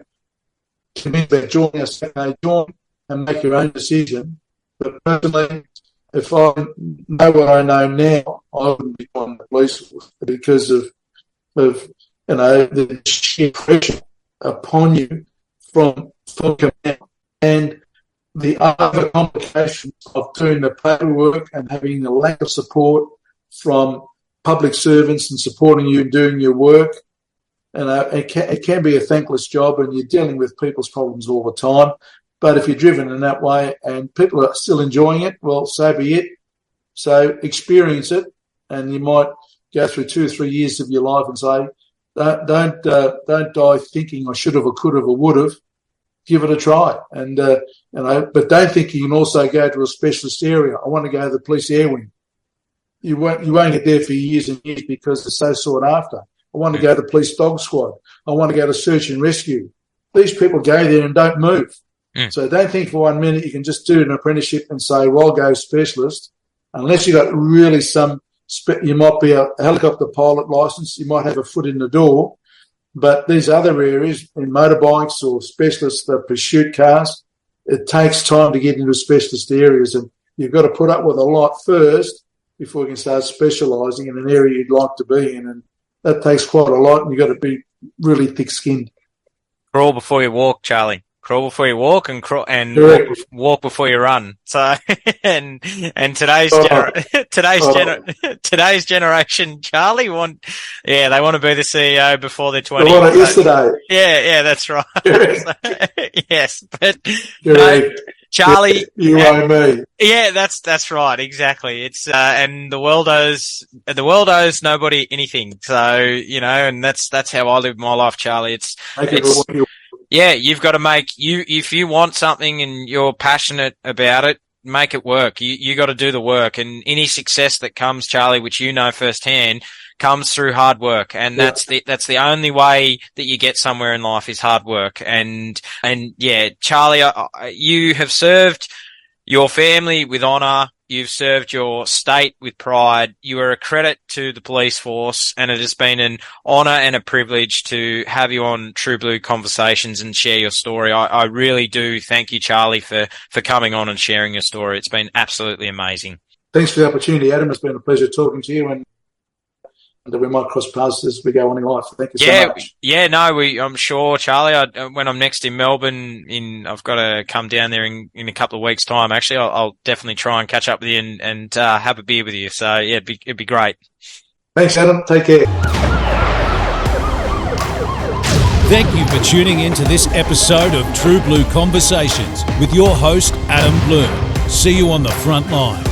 convinced about joining us, they join and make your own decision. But personally, if I know what I know now, I wouldn't be joining the police force because of the sheer pressure upon you from command and the other complications of doing the paperwork and having the lack of support from public servants and supporting you in doing your work. It can be a thankless job, and you're dealing with people's problems all the time. But if you're driven in that way and people are still enjoying it, well, so be it. So experience it, and you might go through 2 or 3 years of your life and say, don't die thinking I should have or could have or would have. give it a try. And, but don't think you can also go to a specialist area. I want to go to the police air wing. You won't get there for years and years because it's so sought after. I want to go to the police dog squad. I want to go to search and rescue. These people go there and don't move. So don't think for 1 minute you can just do an apprenticeship and say, well, I'll go specialist. Unless you've got really you might be a helicopter pilot license, you might have a foot in the door. But these other areas, in motorbikes or specialist pursuit cars, it takes time to get into specialist areas, and you've got to put up with a lot first before you can start specialising in an area you'd like to be in. And that takes quite a lot, and you've got to be really thick-skinned. Crawl before you walk, Charlie. Crawl before you walk, and walk before you run. So, and today's generation, Charlie, they want to be the CEO before they're 20. They want it yesterday. Yeah, that's right. Yes, but Charlie, you owe me. Yeah, that's right, exactly. It's and the world owes nobody anything. So, and that's how I live my life, Charlie. You've got to if you want something and you're passionate about it, make it work. You got to do the work, and any success that comes, Charlie, which you know firsthand, comes through hard work. And that's the only way that you get somewhere in life is hard work. And Charlie, you have served your family with honour. You've served your state with pride. You are a credit to the police force, and it has been an honour and a privilege to have you on True Blue Conversations and share your story. I really do thank you, Charlie, for coming on and sharing your story. It's been absolutely amazing. Thanks for the opportunity, Adam. It's been a pleasure talking to you, and we might cross paths as we go on in life. Thank you so much. Yeah, no, I'm sure, Charlie. When I'm next in Melbourne, I've got to come down there in a couple of weeks' time. Actually, I'll definitely try and catch up with you and have a beer with you. So yeah, it'd be great. Thanks, Adam. Take care. Thank you for tuning in to this episode of True Blue Conversations with your host, Adam Bloom. See you on the front line.